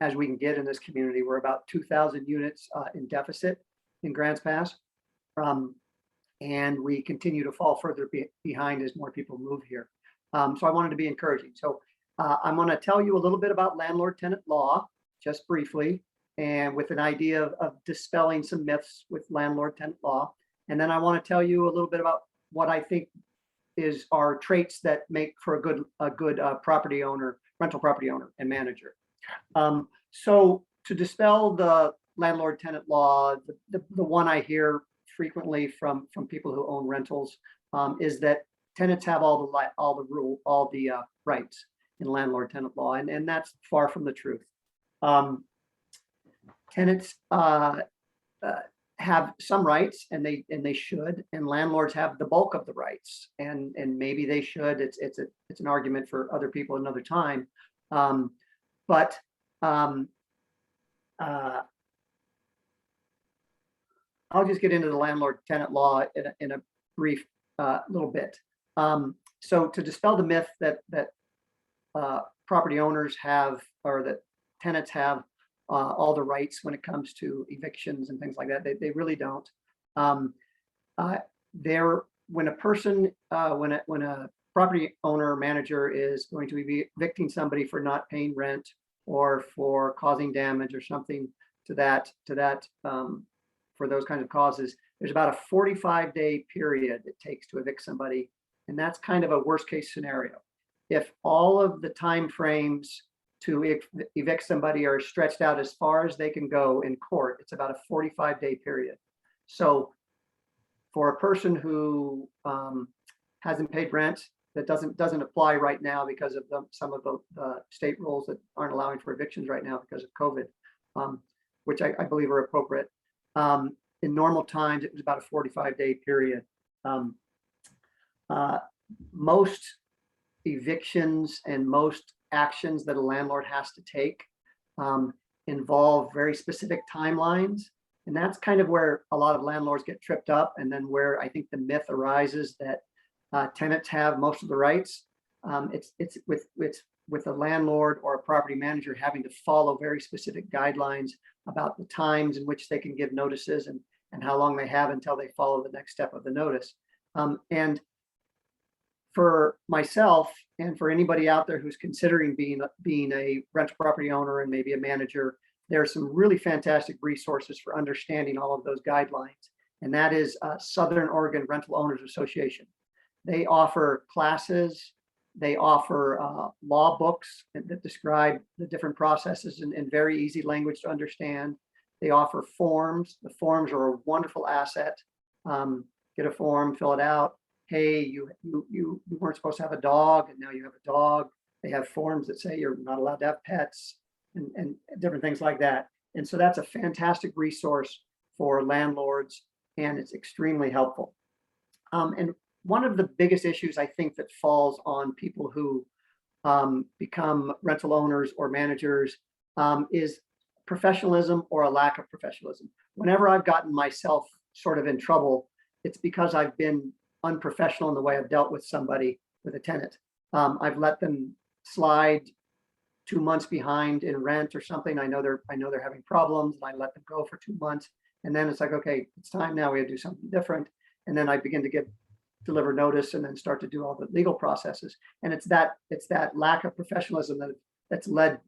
as we can get in this community. We're about 2,000 units in deficit in Grants Pass, and we continue to fall further behind as more people move here. So I wanted to be encouraging. So I'm going to tell you a little bit about landlord tenant law, just briefly, and with an idea of dispelling some myths with landlord tenant law. And then I want to tell you a little bit about what I think are traits that make for a good property owner, rental property owner and manager. So to dispel the landlord tenant law, the one I hear frequently from people who own rentals is that tenants have all the rights in landlord tenant law, and that's far from the truth. Tenants have some rights, and they should, and landlords have the bulk of the rights, and maybe they should. It's an argument for other people another time, but I'll just get into the landlord tenant law in a brief little bit. So to dispel the myth that property owners have, or that tenants have all the rights when it comes to evictions and things like that, they really don't. When a property owner or manager is going to be evicting somebody for not paying rent, or for causing damage or something to that for those kinds of causes, there's about a 45-day period it takes to evict somebody, and that's kind of a worst case scenario. If all of the time frames to evict somebody are stretched out as far as they can go in court, it's about a 45-day period. So for a person who hasn't paid rent, that doesn't apply right now because of some of the state rules that aren't allowing for evictions right now because of COVID, which I believe are appropriate. In normal times, it was about a 45-day period. Most evictions and most actions that a landlord has to take involve very specific timelines. And that's kind of where a lot of landlords get tripped up, and then where I think the myth arises that tenants have most of the rights. It's with a landlord or a property manager having to follow very specific guidelines about the times in which they can give notices, and how long they have until they follow the next step of the notice. And for myself, and for anybody out there who's considering being a rental property owner and maybe a manager, there are some really fantastic resources for understanding all of those guidelines. And that is Southern Oregon Rental Owners Association. They offer classes, they offer law books that describe the different processes in very easy language to understand. They offer forms. The forms are a wonderful asset. Get a form, fill it out. Hey, you weren't supposed to have a dog, and now you have a dog. They have forms that say you're not allowed to have pets, and different things like that. And so that's a fantastic resource for landlords, and it's extremely helpful. And one of the biggest issues I think that falls on people who become rental owners or managers is professionalism, or a lack of professionalism. Whenever I've gotten myself sort of in trouble, it's because I've been unprofessional in the way I've dealt with somebody, with a tenant. I've let them slide 2 months behind in rent or something. I know they're having problems, and I let them go for 2 months. And then it's like, okay, it's time now, we have to do something different. And then I begin to deliver notice, and then start to do all the legal processes. And it's that lack of professionalism that's led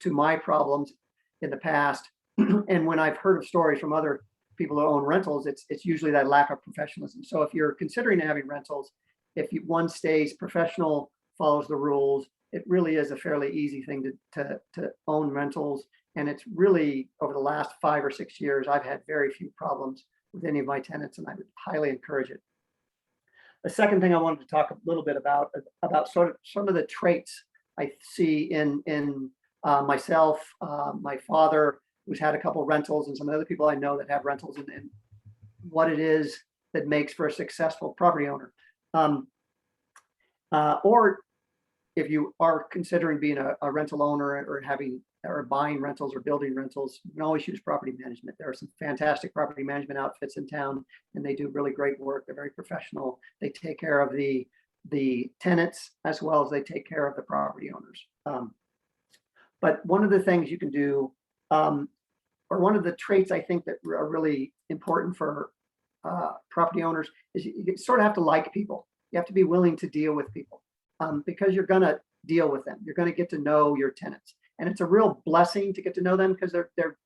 to my problems in the past. And when I've heard of stories from other people who own rentals, it's usually that lack of professionalism. So if you're considering having rentals, if one stays professional, follows the rules, it really is a fairly easy thing to own rentals. And it's really, over the last 5 or 6 years, I've had very few problems with any of my tenants, and I would highly encourage it. The second thing I wanted to talk a little bit about sort of some of the traits I see in myself, my father, who's had a couple rentals, and some other people I know that have rentals, and what it is that makes for a successful property owner. Or if you are considering being a rental owner or buying rentals or building rentals, you can always use property management. There are some fantastic property management outfits in town, and they do really great work. They're very professional. They take care of the tenants as well as they take care of the property owners. But one of the things you can do, or one of the traits I think that are really important for property owners, is you sort of have to like people. You have to be willing to deal with people, because you're going to deal with them. You're going to get to know your tenants. And it's a real blessing to get to know them, because they're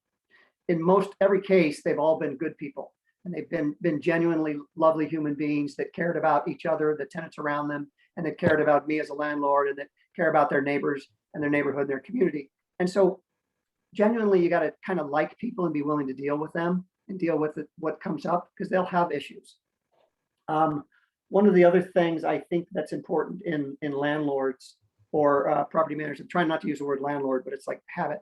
in most every case, they've all been good people, and they've been genuinely lovely human beings that cared about each other, the tenants around them, and that cared about me as a landlord, and that care about their neighbors and their neighborhood and their community. And so genuinely, you got to kind of like people and be willing to deal with them and deal with what comes up, because they'll have issues. One of the other things I think that's important in landlords or property managers, I'm trying not to use the word landlord, but it's like habit.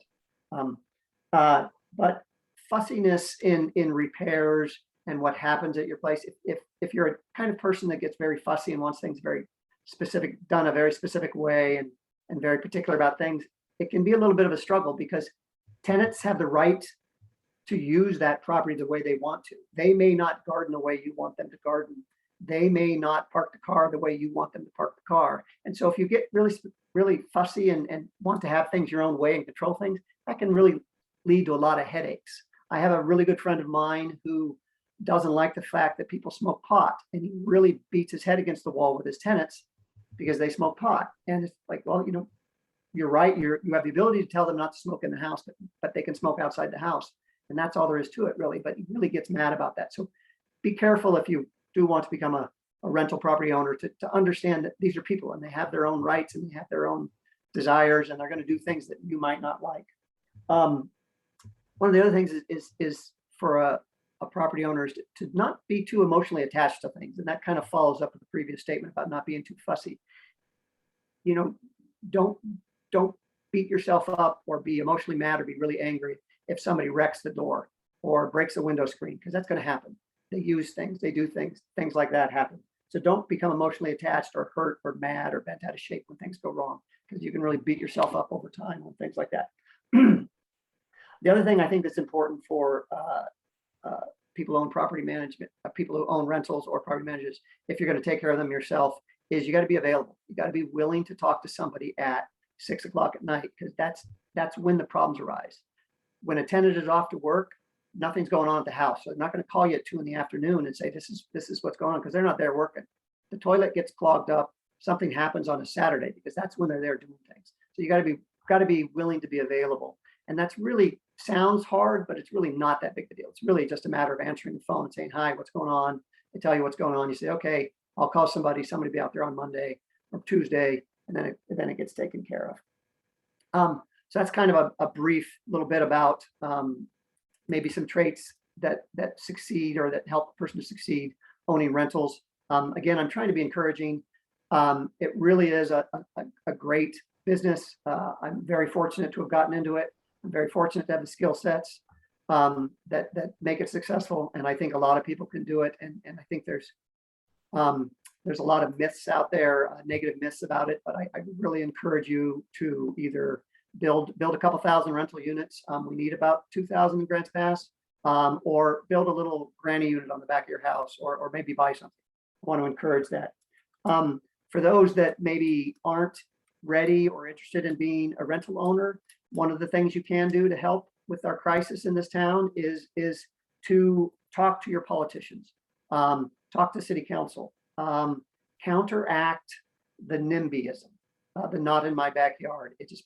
But fussiness in repairs and what happens at your place. If you're a kind of person that gets very fussy and wants things very specific, done a very specific way, and very particular about things, it can be a little bit of a struggle, because tenants have the right to use that property the way they want to. They may not garden the way you want them to garden. They may not park the car the way you want them to park the car. And so if you get really fussy and want to have things your own way and control things, that can really lead to a lot of headaches. I have a really good friend of mine who doesn't like the fact that people smoke pot, and he really beats his head against the wall with his tenants because they smoke pot. And it's like, well, you're right. You have the ability to tell them not to smoke in the house, but they can smoke outside the house. And that's all there is to it, really. But he really gets mad about that. So be careful if you do want to become a rental property owner, to understand that these are people, and they have their own rights, and they have their own desires, and they're going to do things that you might not like. One of the other things is for a property owner is to not be too emotionally attached to things. And that kind of follows up with the previous statement about not being too fussy. Don't beat yourself up or be emotionally mad or be really angry if somebody wrecks the door or breaks a window screen, because that's going to happen. They use things, they do things like that happen. So don't become emotionally attached or hurt or mad or bent out of shape when things go wrong, because you can really beat yourself up over time on things like that. The other thing I think that's important for people who own property management, people who own rentals or property managers, if you're going to take care of them yourself, is you got to be available. You got to be willing to talk to somebody at 6 o'clock at night, because that's when the problems arise. When a tenant is off to work, nothing's going on at the house. So they're not going to call you at 2 p.m. and say, this is what's going on, because they're not there working. The toilet gets clogged up. Something happens on a Saturday, because that's when they're there doing things. So you got to be willing to be available. And that's really sounds hard, but it's really not that big a deal. It's really just a matter of answering the phone and saying, hi, what's going on? They tell you what's going on. You say, okay, I'll call somebody will be out there on Monday or Tuesday, and then it gets taken care of. So that's kind of a brief little bit about maybe some traits that succeed or that help a person to succeed owning rentals. Again, I'm trying to be encouraging. It really is a great business. I'm very fortunate to have gotten into it. I'm very fortunate to have the skill sets that make it successful. And I think a lot of people can do it. And I think there's a lot of myths out there, negative myths about it, but I really encourage you to either build a couple thousand rental units. We need about 2,000 in Grants Pass, or build a little granny unit on the back of your house, or maybe buy something. I want to encourage that. For those that maybe aren't ready or interested in being a rental owner, one of the things you can do to help with our crisis in this town is to talk to your politicians, talk to city council, counteract the NIMBYism, the not in my backyard. It is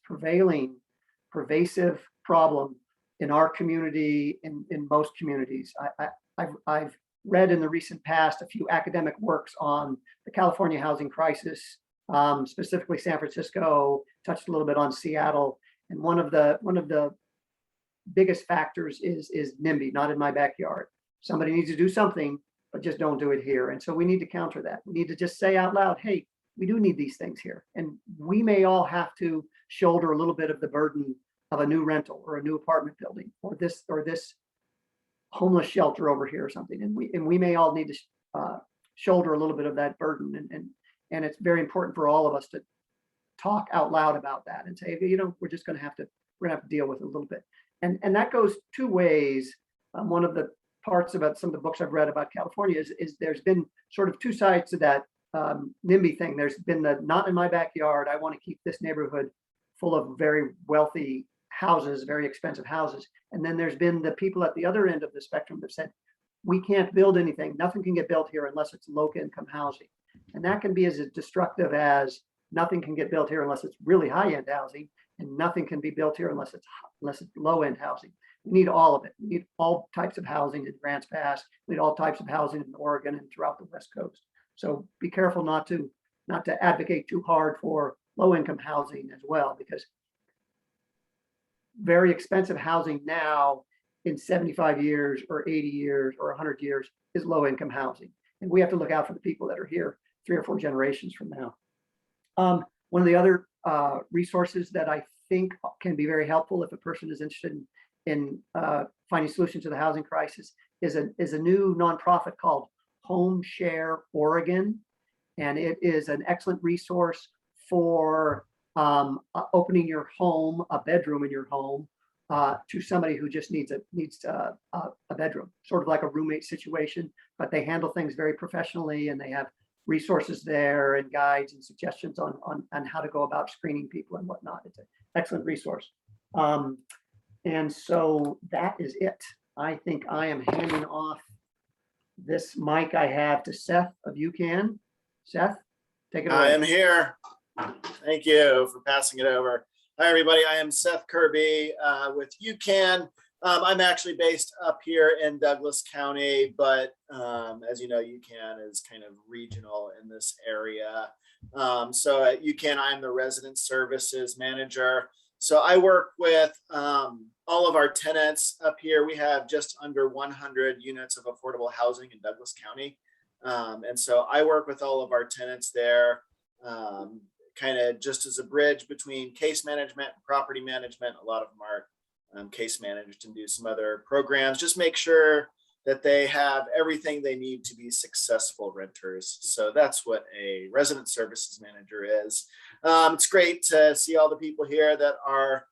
pervasive problem in our community, in most communities. I've read in the recent past a few academic works on the California housing crisis, specifically San Francisco, touched a little bit on Seattle. And one of the biggest factors is NIMBY, not in my backyard. Somebody needs to do something, but just don't do it here. And so we need to counter that. We need to just say out loud, hey, we do need these things here. And we may all have to shoulder a little bit of the burden of a new rental or a new apartment building or this homeless shelter over here or something. And we may all need to shoulder a little bit of that burden. And it's very important for all of us to talk out loud about that and say, you know, we're gonna have to deal with it a little bit. And that goes two ways. One of the parts about some of the books I've read about California is there's been sort of two sides to that NIMBY thing. There's been the not in my backyard, I want to keep this neighborhood full of very wealthy houses, very expensive houses. And then there's been the people at the other end of the spectrum that said, we can't build anything. Nothing can get built here unless it's low income housing. And that can be as destructive as nothing can get built here unless it's really high end housing, and nothing can be built here unless it's low end housing. We need all of it. We need all types of housing in Grants Pass. We need all types of housing in Oregon and throughout the West Coast. So be careful not to advocate too hard for low income housing as well, because very expensive housing now in 75 years or 80 years or 100 years is low income housing. And we have to look out for the people that are here 3 or 4 generations from now. One of the other resources that I think can be very helpful if a person is interested in finding solutions to the housing crisis is a new nonprofit called Home Share Oregon. And it is an excellent resource for opening your home, a bedroom in your home, to somebody who just needs a bedroom, sort of like a roommate situation, but they handle things very professionally, and they have resources there and guides and suggestions on how to go about screening people and whatnot. It's an excellent resource. And so that is it. I think I am handing off this mic I have to Seth of UCAN. Seth, take it away. I am here. Thank you for passing it over. Hi, everybody. I am Seth Kirby with UCAN. I'm actually based up here in Douglas County, but as you know, UCAN is kind of regional in this area. So at UCAN, I'm the resident services manager. So I work with all of our tenants up here. We have just under 100 units of affordable housing in Douglas County. And so I work with all of our tenants there, kind of just as a bridge between case management and property management. A lot of them are case managed and do some other programs. Just make sure that they have everything they need to be successful renters. So that's what a resident services manager is. It's great to see all the people here that are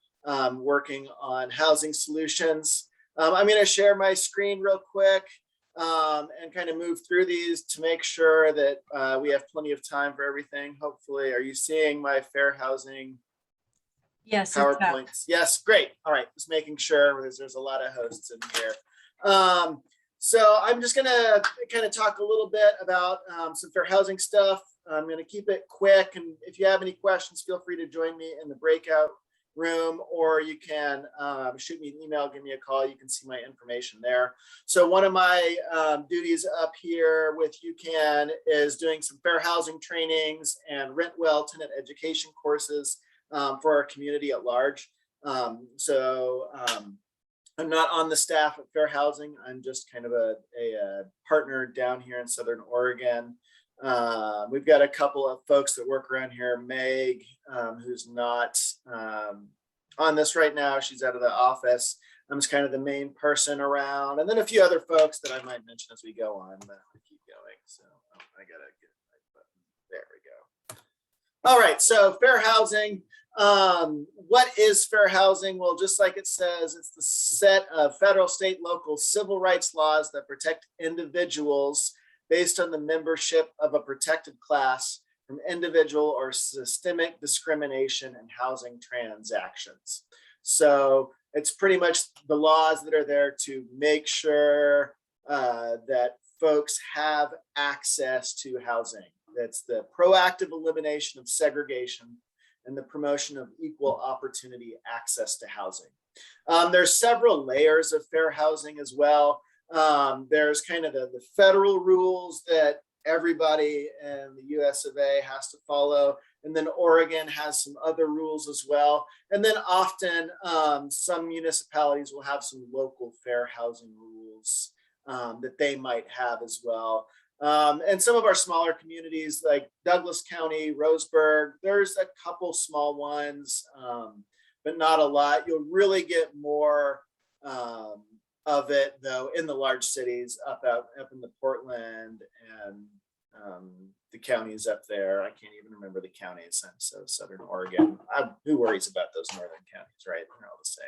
working on housing solutions. I'm going to share my screen real quick and kind of move through these to make sure that we have plenty of time for everything. Hopefully, are you seeing my fair housing? Yes. PowerPoints? Yes, great. All right, just making sure, because there's a lot of hosts in here. So I'm just gonna kind of talk a little bit about some fair housing stuff. I'm gonna keep it quick, and if you have any questions, feel free to join me in the breakout room, or you can shoot me an email, give me a call. You can see my information there. So one of my duties up here with UCAN is doing some fair housing trainings and rent well tenant education courses for our community at large. I'm not on the staff at Fair Housing. I'm just kind of a partner down here in Southern Oregon. We've got a couple of folks that work around here. Meg, who's not on this right now. She's out of the office. I'm just kind of the main person around. And then a few other folks that I might mention as we go on. But we keep going. So I got to get my button. There we go. All right. So fair housing. What is fair housing? Well, just like it says, it's the set of federal, state, local civil rights laws that protect individuals based on the membership of a protected class from individual or systemic discrimination in housing transactions. So it's pretty much the laws that are there to make sure that folks have access to housing. That's the proactive elimination of segregation and the promotion of equal opportunity access to housing. There's several layers of fair housing as well. There's kind of the federal rules that everybody in the US of A has to follow. And then Oregon has some other rules as well. And then often some municipalities will have some local fair housing rules that they might have as well. And some of our smaller communities like Douglas County, Roseburg, there's a couple small ones, but not a lot. You'll really get more of it though in the large cities up in the Portland and the counties up there. I can't even remember the counties. I'm so Southern Oregon. Who worries about those northern counties, right? They're all the same.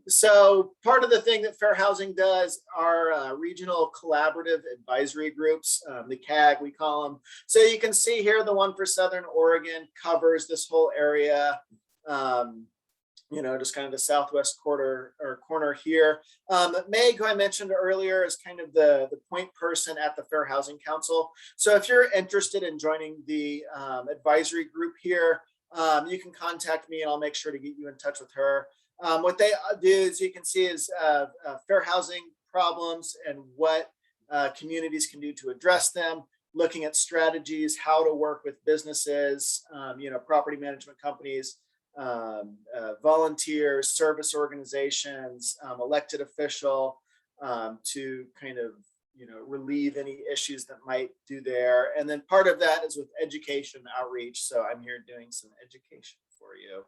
So part of the thing that fair housing does are regional collaborative advisory groups, the CAG we call them. So you can see here the one for Southern Oregon covers this whole area. You know, just kind of the southwest corner here. Meg, who I mentioned earlier, is kind of the point person at the Fair Housing Council. So if you're interested in joining the advisory group here, you can contact me and I'll make sure to get you in touch with her. What they do, as you can see, is fair housing problems and what communities can do to address them, looking at strategies, how to work with businesses, you know, property management companies, volunteers, service organizations, elected official, to kind of, you know, relieve any issues that might do there. And then part of that is with education outreach. So I'm here doing some education for you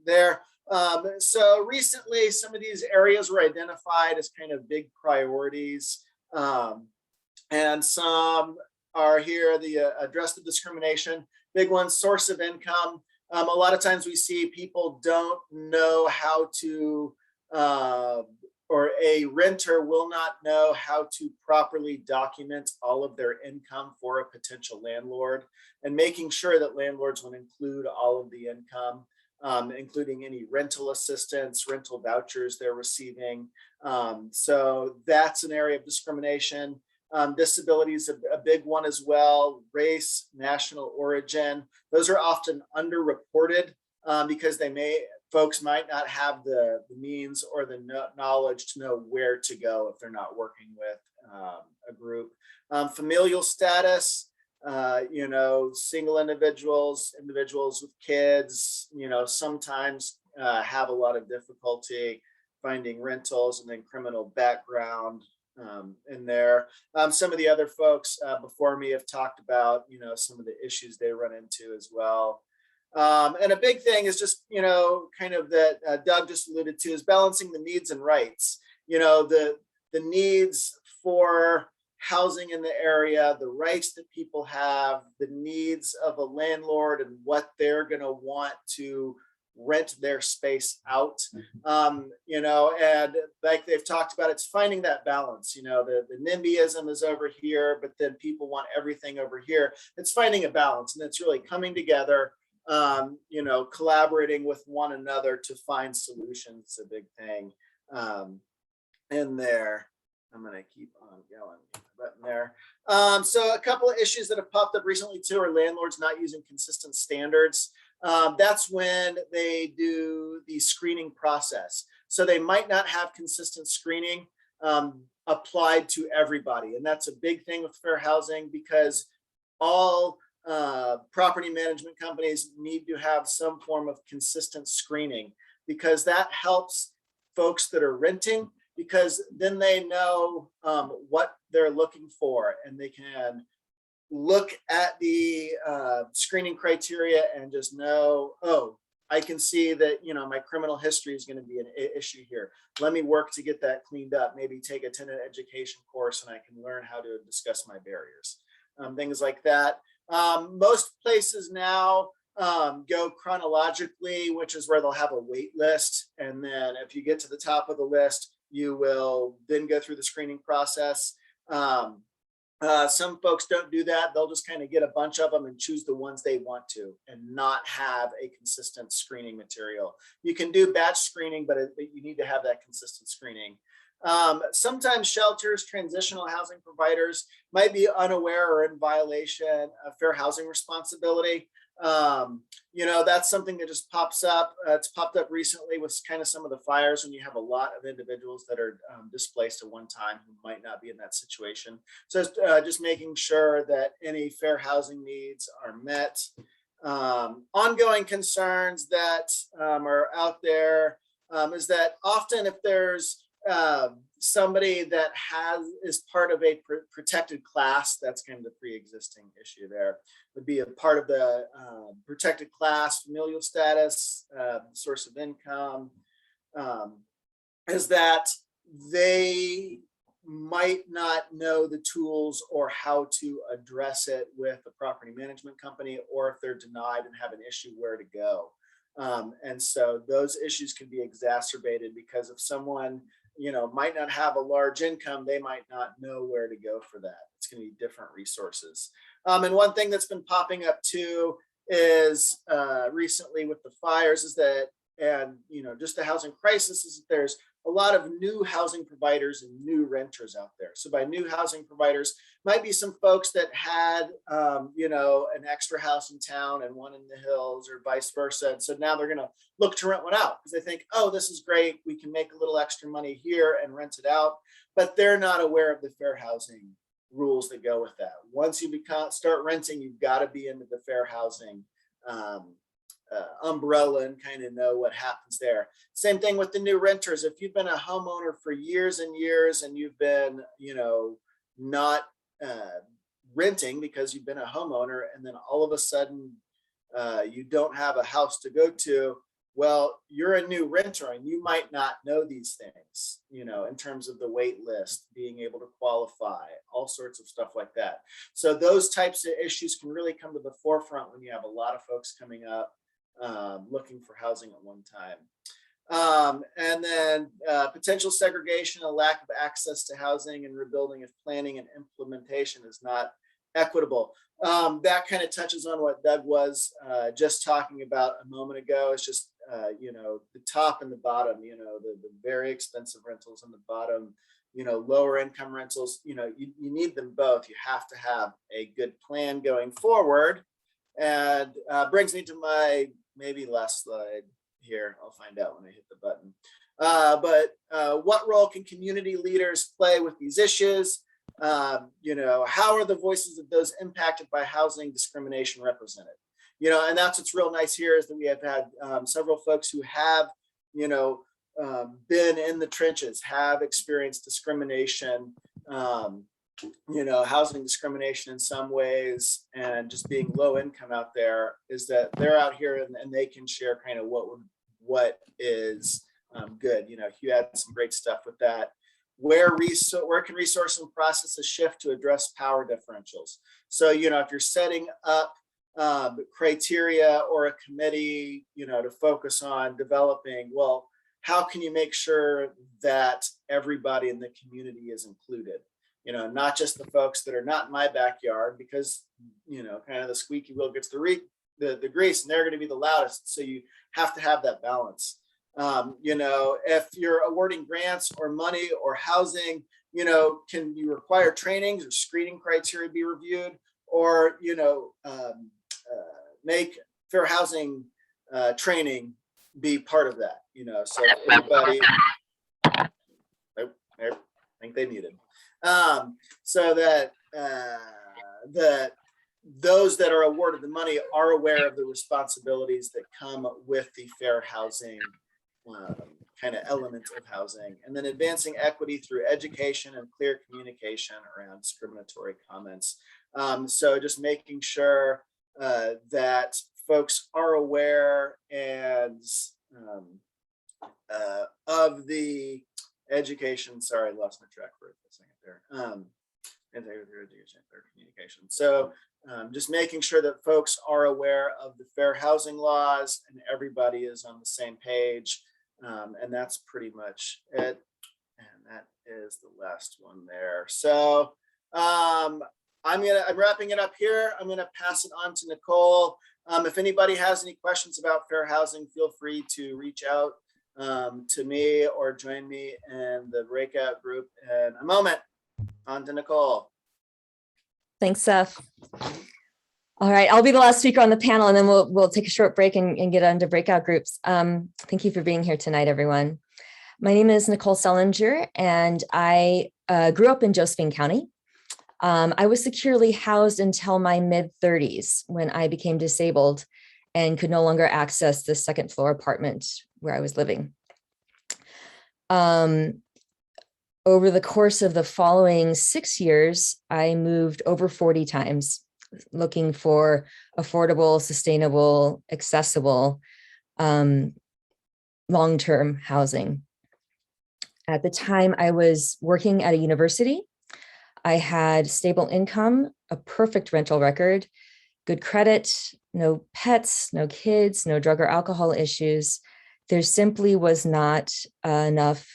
there. So recently, some of these areas were identified as kind of big priorities. And some are here, the address the discrimination, big one, source of income. A lot of times we see people don't know how to, or a renter will not know how to properly document all of their income for a potential landlord, and making sure that landlords will include all of the income, including any rental assistance, rental vouchers they're receiving. So that's an area of discrimination. Disability is a big one as well. Race, national origin, those are often underreported because folks might not have the means or the knowledge to know where to go if they're not working with a group. Familial status, you know, single individuals with kids, you know, sometimes have a lot of difficulty finding rentals, and then criminal background in there. Some of the other folks before me have talked about, you know, some of the issues they run into as well. And a big thing is just, you know, kind of that Doug just alluded to, is balancing the needs and rights. You know, the needs for housing in the area, the rights that people have, the needs of a landlord and what they're going to want to rent their space out, you know, and like they've talked about, it's finding that balance. You know, the NIMBYism is over here, but then people want everything over here. It's finding a balance, and it's really coming together, you know, collaborating with one another to find solutions. It's a big thing in there. I'm going to keep on going. Button there. So a couple of issues that have popped up recently too are landlords not using consistent standards. That's when they do the screening process. So they might not have consistent screening applied to everybody. And that's a big thing with fair housing, because all property management companies need to have some form of consistent screening, because that helps folks that are renting, because then they know what they're looking for, and they can look at the screening criteria and just know, oh, I can see that, you know, my criminal history is going to be an issue here. Let me work to get that cleaned up. Maybe take a tenant education course and I can learn how to discuss my barriers, things like that. Most places now go chronologically, which is where they'll have a wait list. And then if you get to the top of the list, you will then go through the screening process. Some folks don't do that. They'll just kind of get a bunch of them and choose the ones they want to, and not have a consistent screening material. You can do batch screening, but you need to have that consistent screening. Sometimes shelters, transitional housing providers might be unaware or in violation of fair housing responsibility. You know, that's something that just pops up. It's popped up recently with kind of some of the fires when you have a lot of individuals that are displaced at one time who might not be in that situation. So just making sure that any fair housing needs are met. Ongoing concerns that are out there is that often if there's somebody that is part of a protected class, that's kind of the pre-existing issue there, would be a part of the protected class, familial status, source of income, is that they might not know the tools or how to address it with a property management company, or if they're denied and have an issue where to go. And so those issues can be exacerbated because if someone, you know, might not have a large income, they might not know where to go for that. It's going to be different resources. And one thing that's been popping up too is recently with the fires is that, and you know, just the housing crisis, is that there's a lot of new housing providers and new renters out there. So by new housing providers, might be some folks that had, you know, an extra house in town and one in the hills or vice versa. And so now they're going to look to rent one out because they think, oh, this is great. We can make a little extra money here and rent it out. But they're not aware of the fair housing rules that go with that. Once you start renting, you've got to be into the fair housing umbrella and kind of know what happens there. Same thing with the new renters. If you've been a homeowner for years and years and you've been, you know, not renting because you've been a homeowner, and then all of a sudden you don't have a house to go to, well, you're a new renter and you might not know these things, you know, in terms of the wait list, being able to qualify, all sorts of stuff like that. So those types of issues can really come to the forefront when you have a lot of folks coming up looking for housing at one time. And then potential segregation, a lack of access to housing and rebuilding if planning and implementation is not equitable. That kind of touches on what Doug was just talking about a moment ago. It's just, you know, the top and the bottom, you know, the very expensive rentals and the bottom, you know, lower income rentals, you know, you need them both. You have to have a good plan going forward. And brings me to my maybe last slide here. I'll find out when I hit the button. But what role can community leaders play with these issues? You know, how are the voices of those impacted by housing discrimination represented? You know, and that's what's real nice here is that we have had several folks who have, you know, been in the trenches, have experienced discrimination, you know, housing discrimination in some ways, and just being low income out there, is that they're out here and they can share kind of what is good. You know, Hugh had some great stuff with that. Where can resource and processes shift to address power differentials? So, you know, if you're setting up criteria or a committee, you know, to focus on developing, well, how can you make sure that everybody in the community is included? You know, not just the folks that are not in my backyard, because, you know, kind of the squeaky wheel gets the grease and they're going to be the loudest. So you have to have that balance. You know, if you're awarding grants or money or housing, you know, can you require trainings or screening criteria be reviewed, or, you know, make fair housing training be part of that, you know, so everybody, I think they needed. So that those that are awarded the money are aware of the responsibilities that come with the fair housing kind of element of housing, and then advancing equity through education and clear communication around discriminatory comments. So just making sure that folks are aware and of the education. Sorry, I lost my track for a second there. And their communication. So just making sure that folks are aware of the fair housing laws and everybody is on the same page. And that's pretty much it. And that is the last one there. So I'm wrapping it up here. I'm gonna pass it on to Nicole. If anybody has any questions about fair housing, feel free to reach out to me or join me in the breakout group in a moment. On to Nicole. Thanks, Seth. All right, I'll be the last speaker on the panel, and then we'll take a short break and get on to breakout groups. Thank you for being here tonight, everyone. My name is Nicole Sellinger, and I grew up in Josephine County. I was securely housed until my mid-30s when I became disabled and could no longer access the second floor apartment where I was living. Over the course of the following 6 years, I moved over 40 times, looking for affordable, sustainable, accessible, long-term housing. At the time, I was working at a university. I had stable income, a perfect rental record, good credit, no pets, no kids, no drug or alcohol issues. There simply was not enough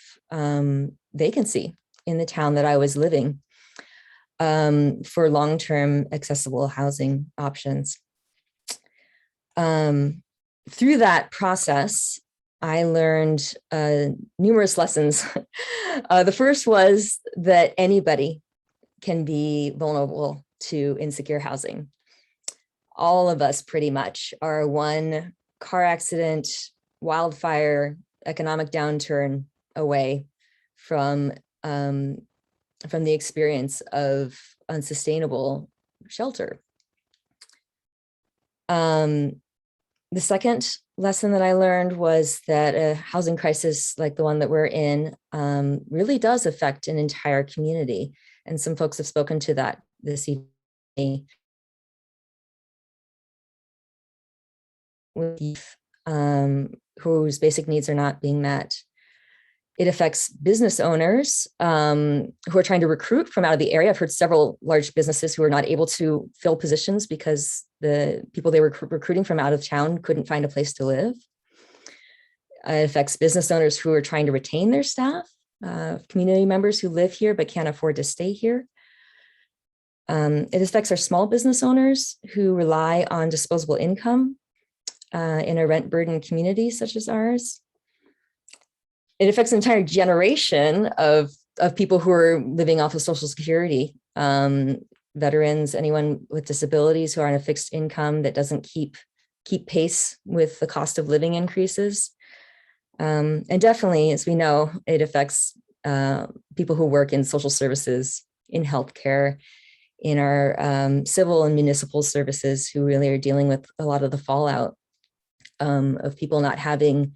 vacancy in the town that I was living for long-term accessible housing options. Through that process, I learned numerous lessons. The first was that anybody can be vulnerable to insecure housing. All of us pretty much are one car accident, wildfire, economic downturn away from the experience of unsustainable shelter. The second lesson that I learned was that a housing crisis like the one that we're in really does affect an entire community. And some folks have spoken to that this evening. Whose basic needs are not being met. It affects business owners who are trying to recruit from out of the area. I've heard several large businesses who are not able to fill positions because the people they were recruiting from out of town couldn't find a place to live. It affects business owners who are trying to retain their staff, community members who live here but can't afford to stay here. It affects our small business owners who rely on disposable income in a rent-burdened community such as ours. It affects an entire generation of people who are living off of Social Security, veterans, anyone with disabilities who are on a fixed income that doesn't keep pace with the cost of living increases. And definitely, as we know, it affects people who work in social services, in healthcare, in our civil and municipal services, who really are dealing with a lot of the fallout of people not having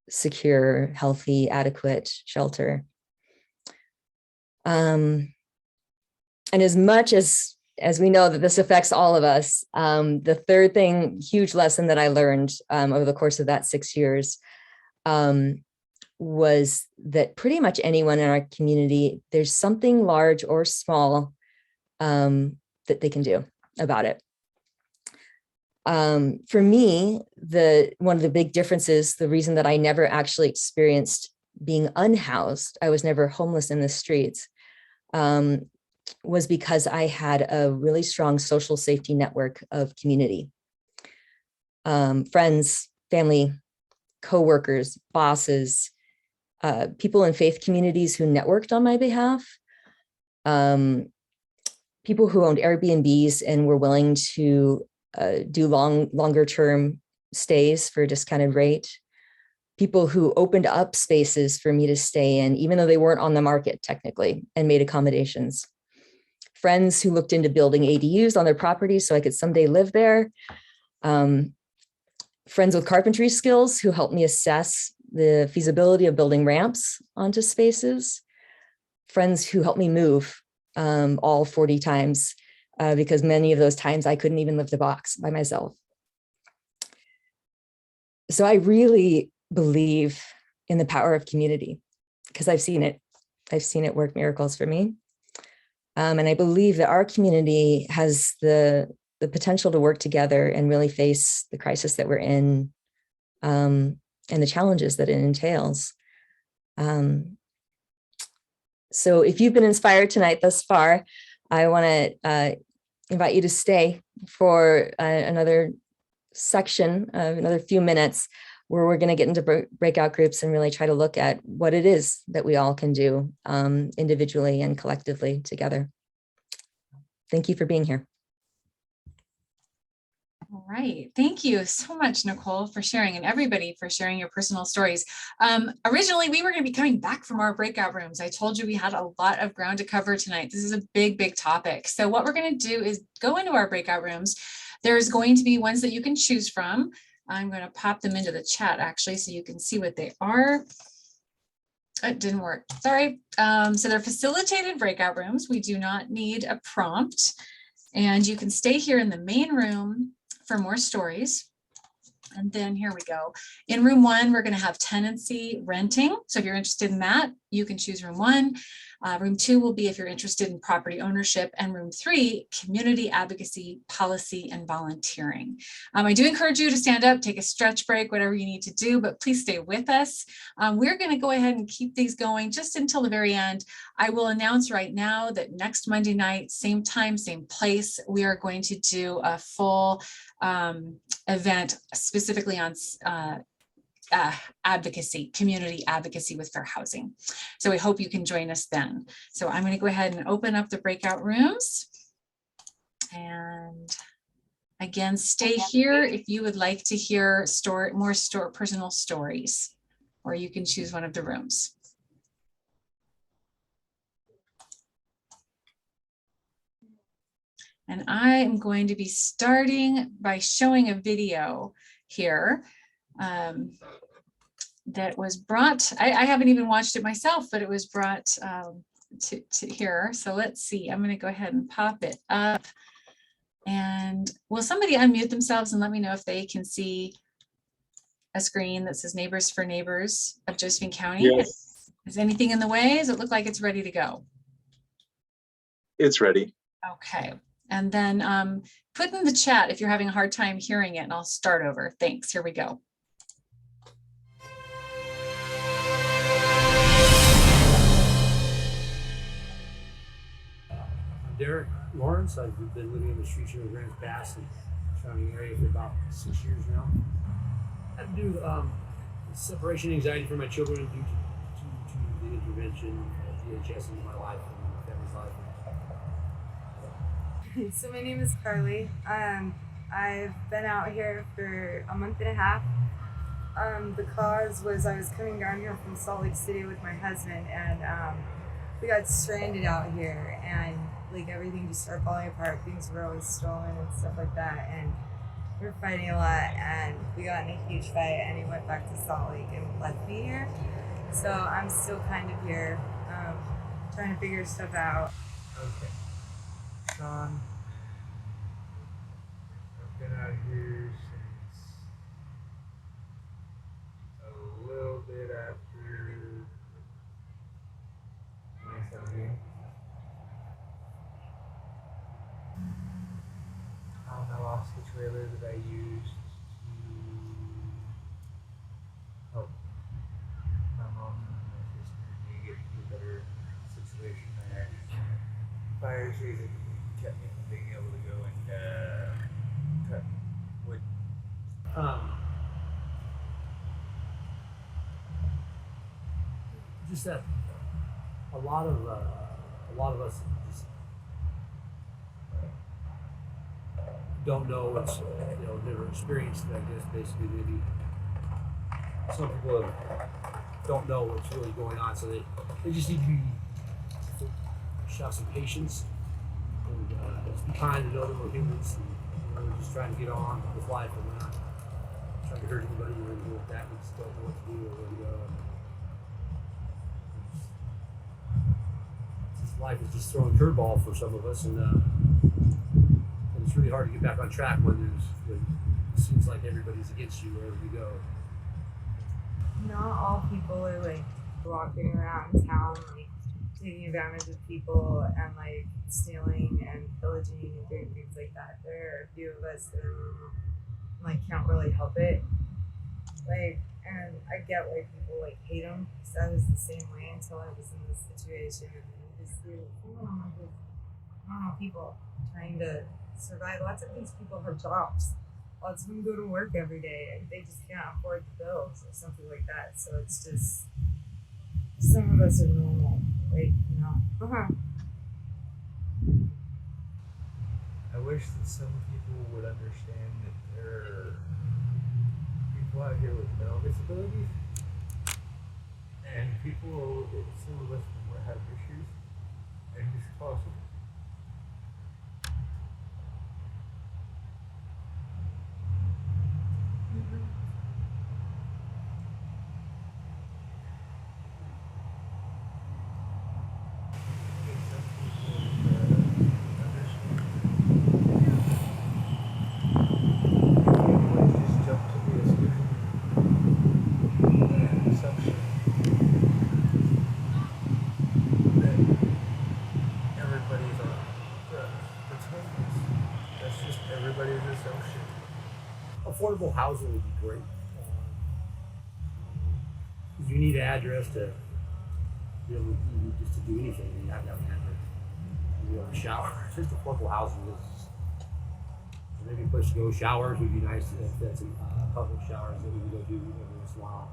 secure, healthy, adequate shelter. And as much as we know that this affects all of us, the third huge lesson that I learned over the course of that 6 years was that pretty much anyone in our community, there's something large or small that they can do about it. For me, one of the big differences, the reason that I never actually experienced being unhoused, I was never homeless in the streets, was because I had a really strong social safety network of community. Friends, family, coworkers, bosses, people in faith communities who networked on my behalf, people who owned Airbnbs and were willing to do longer term stays for a discounted rate, people who opened up spaces for me to stay in, even though they weren't on the market technically, and made accommodations. Friends who looked into building ADUs on their property so I could someday live there. Friends with carpentry skills who helped me assess the feasibility of building ramps onto spaces. Friends who helped me move all 40 times. Because many of those times I couldn't even lift a box by myself. So I really believe in the power of community because I've seen it. I've seen it work miracles for me. And I believe that our community has the potential to work together and really face the crisis that we're in and the challenges that it entails. So if you've been inspired tonight thus far, I want to invite you to stay for another section, another few minutes, where we're going to get into breakout groups and really try to look at what it is that we all can do individually and collectively together. Thank you for being here. right. Thank you so much, Nicole, for sharing, and everybody for sharing your personal stories. Originally, we were going to be coming back from our breakout rooms. I told you we had a lot of ground to cover tonight. This is a big, big topic. So what we're going to do is go into our breakout rooms. There's going to be ones that you can choose from. I'm going to pop them into the chat actually, so you can see what they are. It didn't work. Sorry. So they're facilitated breakout rooms. We do not need a prompt. And you can stay here in the main room for more stories. And then here we go. In room 1, we're going to have tenancy renting. So if you're interested in that, you can choose room 1. Room 2 will be if you're interested in property ownership, and room 3, community advocacy, policy, and volunteering. I do encourage you to stand up, take a stretch break, whatever you need to do, but please stay with us. We're going to go ahead and keep these going just until the very end. I will announce right now that next Monday night, same time, same place, we are going to do a full event specifically on advocacy, community advocacy with fair housing. So we hope you can join us then. So I'm going to go ahead and open up the breakout rooms. And again, stay here if you would like to hear more personal stories, or you can choose one of the rooms. And I am going to be starting by showing a video here. That was brought, I haven't even watched it myself, but it was brought to here. So let's see, I'm going to go ahead and pop it up. And will somebody unmute themselves and let me know if they can see a screen that says Neighbors for Neighbors of Josephine County? Yes. Is anything in the way? Does it look like it's ready to go? It's ready. Okay. And then put in the chat if you're having a hard time hearing it, and I'll start over. Thanks. Here we go. Derek Lawrence. I've been living in the streets here in Grants Pass and surrounding area for about 6 years now. I had to do separation anxiety for my children due to the intervention of DHS into my life and my family's life. So my name is Carly. I've been out here for a month and a half. The cause was I was coming down here from Salt Lake City with my husband, and we got stranded out here, and like everything just started falling apart. Things were always stolen and stuff like that, and we were fighting a lot, and we got in a huge fight, and he went back to Salt Lake and left me here. So I'm still kind of here, trying to figure stuff out. Okay. Sean, I've been out here since a little bit after 2017. I lost the trailer that I used to help my mom and my sister get to a better situation. Fire season kept me from being able to go and cut wood. Just that a lot of us just don't know what's, never experienced it, I guess, basically. Maybe some people don't know what's really going on, so they just need to be show some patience and just be kind and know that we're humans, and we're just trying to get on with life, and we're not trying to hurt anybody or anything like that. We just don't know what to do or where to go. Life is just throwing curveball for some of us, and it's really hard to get back on track when it seems like everybody's against you wherever you go. Not all people are like walking around town like taking advantage of people and like stealing and pillaging and doing things like that. There are a few of us that are like can't really help it. Like, and I get why people like hate them, because I was the same way until I was in this situation. And just normal people trying to survive. Lots of these people have jobs. Lots of them go to work every day and they just can't afford the bills or something like that. So it's just, some of us are normal, like, I wish that some people would understand that there are people out here with mental disabilities and people, some of us have issues, and it's possible. Affordable housing would be great. Because you need an address to be able to, just to do anything. You have to have an address. You have a shower. Just affordable housing is maybe a place to go. Showers would be nice if that's public showers that we can go do every once in a while.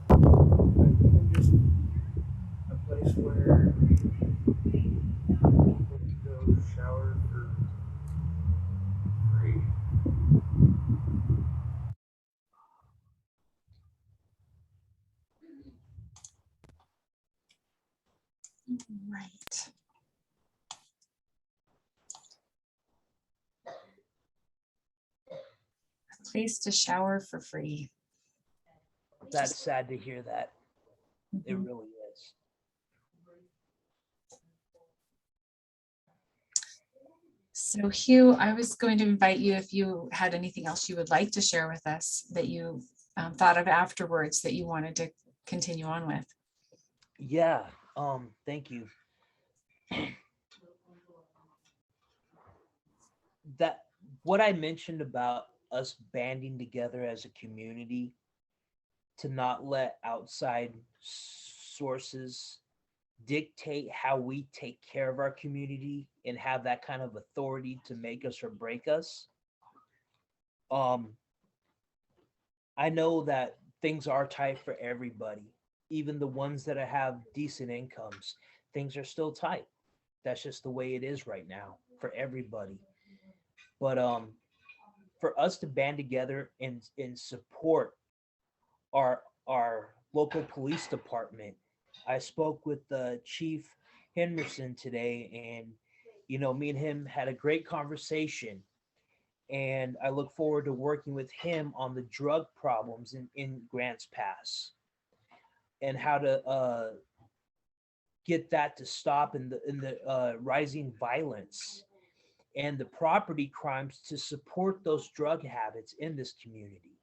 And just a place where people can go shower for free. Right. A place to shower for free. That's sad to hear that. It Mhm. really is. So Hugh, I was going to invite you if you had anything else you would like to share with us that you thought of afterwards that you wanted to continue on with. Yeah, thank you. That what I mentioned about us banding together as a community to not let outside sources dictate how we take care of our community and have that kind of authority to make us or break us. I know that things are tight for everybody, even the ones that have decent incomes. Things are still tight. That's just the way it is right now for everybody. But for us to band together and support our local police department. I spoke with Chief Henderson today, and me and him had a great conversation. And I look forward to working with him on the drug problems in Grants Pass and how to get that to stop in the rising violence and the property crimes to support those drug habits in this community.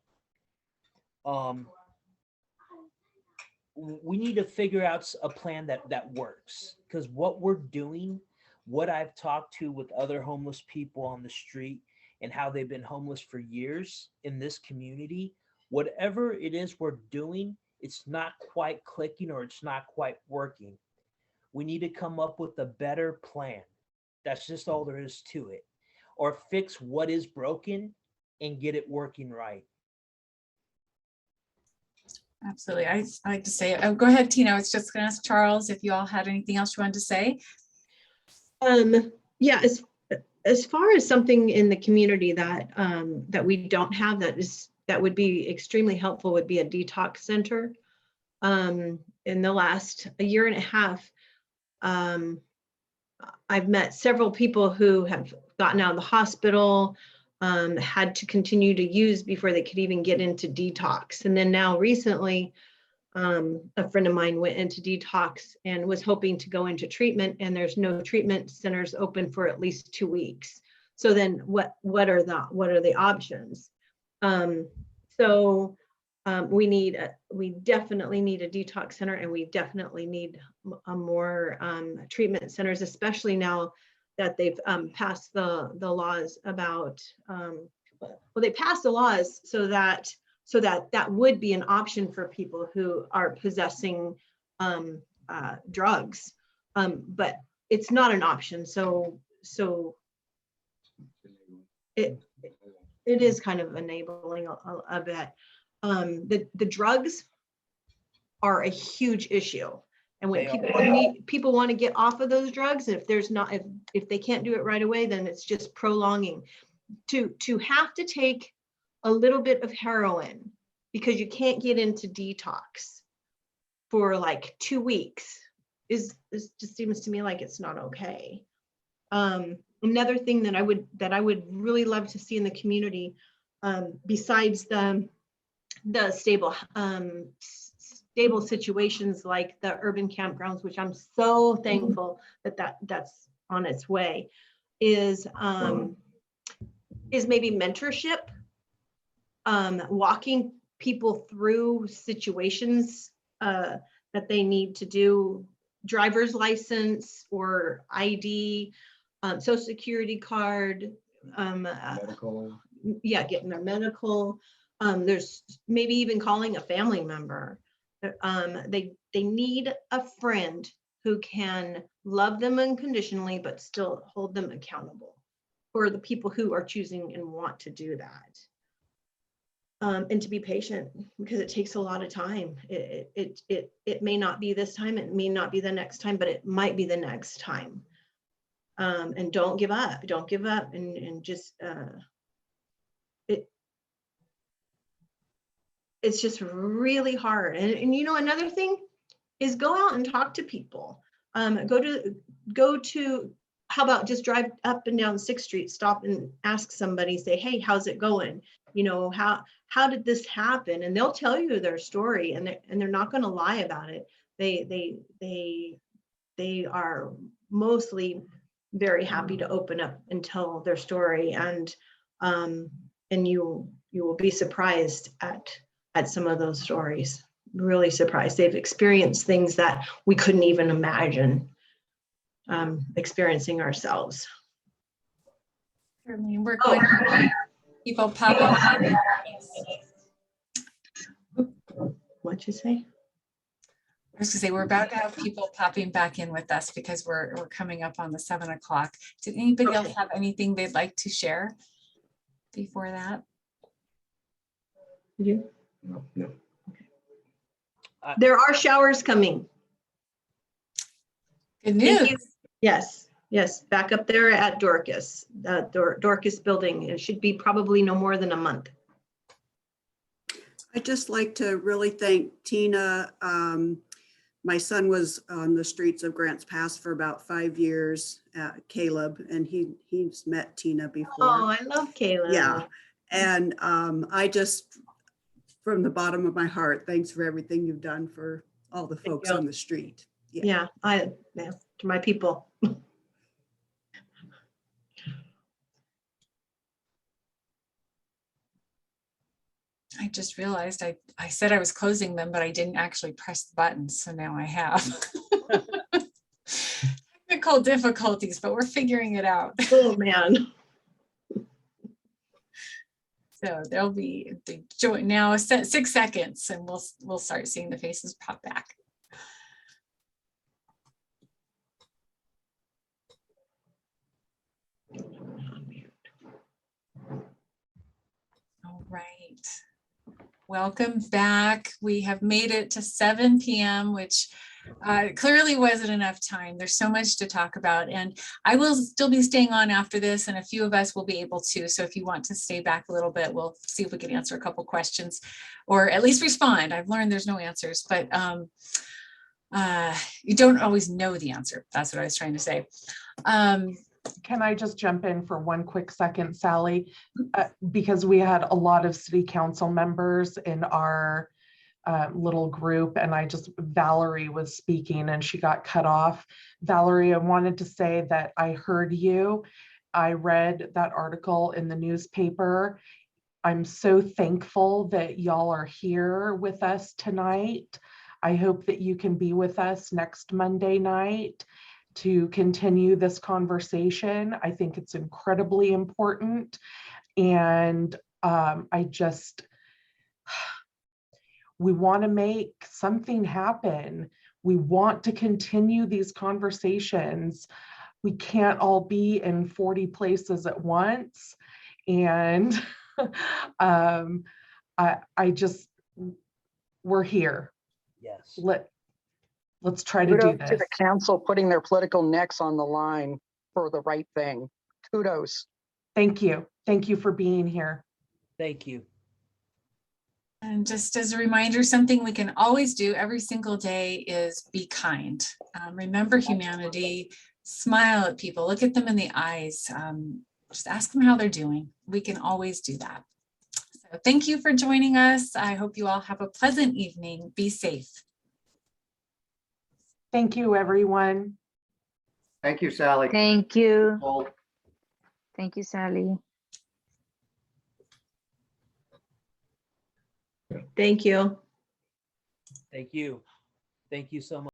We need to figure out a plan that works, because what we're doing, what I've talked to with other homeless people on the street and how they've been homeless for years in this community, whatever it is we're doing, it's not quite clicking or it's not quite working. We need to come up with a better plan. That's just all there is to it. Or fix what is broken and get it working right. Absolutely. I like to say, oh, go ahead, Tina. I was just going to ask Charles if you all had anything else you wanted to say. Yeah, as far as something in the community that that we don't have that would be extremely helpful would be a detox center. In the last year and a half, I've met several people who have gotten out of the hospital, had to continue to use before they could even get into detox. And then now recently, a friend of mine went into detox and was hoping to go into treatment, and there's no treatment centers open for at least 2 weeks. So then what are the options? We definitely need a detox center, and we definitely need more treatment centers, especially now that they've passed the laws about, they passed the laws so that would be an option for people who are possessing drugs, but it's not an option. So it is kind of enabling a bit. The drugs are a huge issue. And when They people want to get off of those drugs, if there's not, if they can't do it right away, then it's just prolonging. To have to take a little bit of heroin because you can't get into detox for like 2 weeks is just seems to me like it's not okay. Another thing that I would really love to see in the community, besides the stable situations like the urban campgrounds, which I'm so thankful that's on its way, is maybe mentorship, walking people through situations that they need to do, driver's license or ID, social security card, Medical. yeah, getting their medical. There's maybe even calling a family member. They need a friend who can love them unconditionally, but still hold them accountable for the people who are choosing and want to do that. And to be patient, because it takes a lot of time. It may not be this time, it may not be the next time, but it might be the next time. And don't give up. Don't give up, and just it's just really hard. And you know, another thing is go out and talk to people. Go to how about just drive up and down 6th Street, stop and ask somebody, say, hey, how's it going? You know, how did this happen? And they'll tell you their story, and they're not going to lie about it. They are mostly very happy to open up and tell their story, and you will be surprised at some of those stories. Really surprised. They've experienced things that we couldn't even imagine experiencing ourselves. Certainly, we're going to have people pop up. What'd you say? I was gonna say, we're about to have people popping back in with us because we're coming up on the 7 o'clock. Did anybody else have anything they'd like to share before that? You? No. There are showers coming. Good Thank news. you. Yes, back up there at Dorcas, Dorcas building. It should be probably no more than a month. I'd just like to really thank Tina. My son was on the streets of Grants Pass for about 5 years, Caleb, and he's met Tina before. Oh, I love Caleb. Yeah, and I just, from the bottom of my heart, thanks for everything you've done for all the folks on the street. Yeah, to my people. I just realized I said I was closing them, but I didn't actually press the button. So now I have. Technical difficulties, but we're figuring it out. Oh man. So there'll be the joy now 6 seconds, and we'll start seeing the faces pop back. All right. Welcome back. We have made it to 7 p.m., which clearly wasn't enough time. There's so much to talk about, and I will still be staying on after this, and a few of us will be able to. So if you want to stay back a little bit, we'll see if we can answer a couple questions, or at least respond. I've learned there's no answers, but you don't always know the answer. That's what I was trying to say. Can I just jump in for 1 quick second, Sally? Because we had a lot of city council members in our little group, and Valerie was speaking and she got cut off. Valerie, I wanted to say that I heard you. I read that article in the newspaper. I'm so thankful that y'all are here with us tonight. I hope that you can be with us next Monday night to continue this conversation. I think it's incredibly important. And we want to make something happen. We want to continue these conversations. We can't all be in 40 places at once. And we're here. Yes. Let's try to do Kudos to this. the council putting their political necks on the line for the right thing. Kudos. Thank you. Thank you for being here. Thank you. And just as a reminder, something we can always do every single day is be kind. Remember humanity, smile at people, look at them in the eyes, just ask them how they're doing. We can always do that. So thank you for joining us. I hope you all have a pleasant evening. Be safe. Thank you, everyone. Thank you, Sally. Thank you. Paul. Thank you, Sally. Thank you. Thank you. Thank you so much.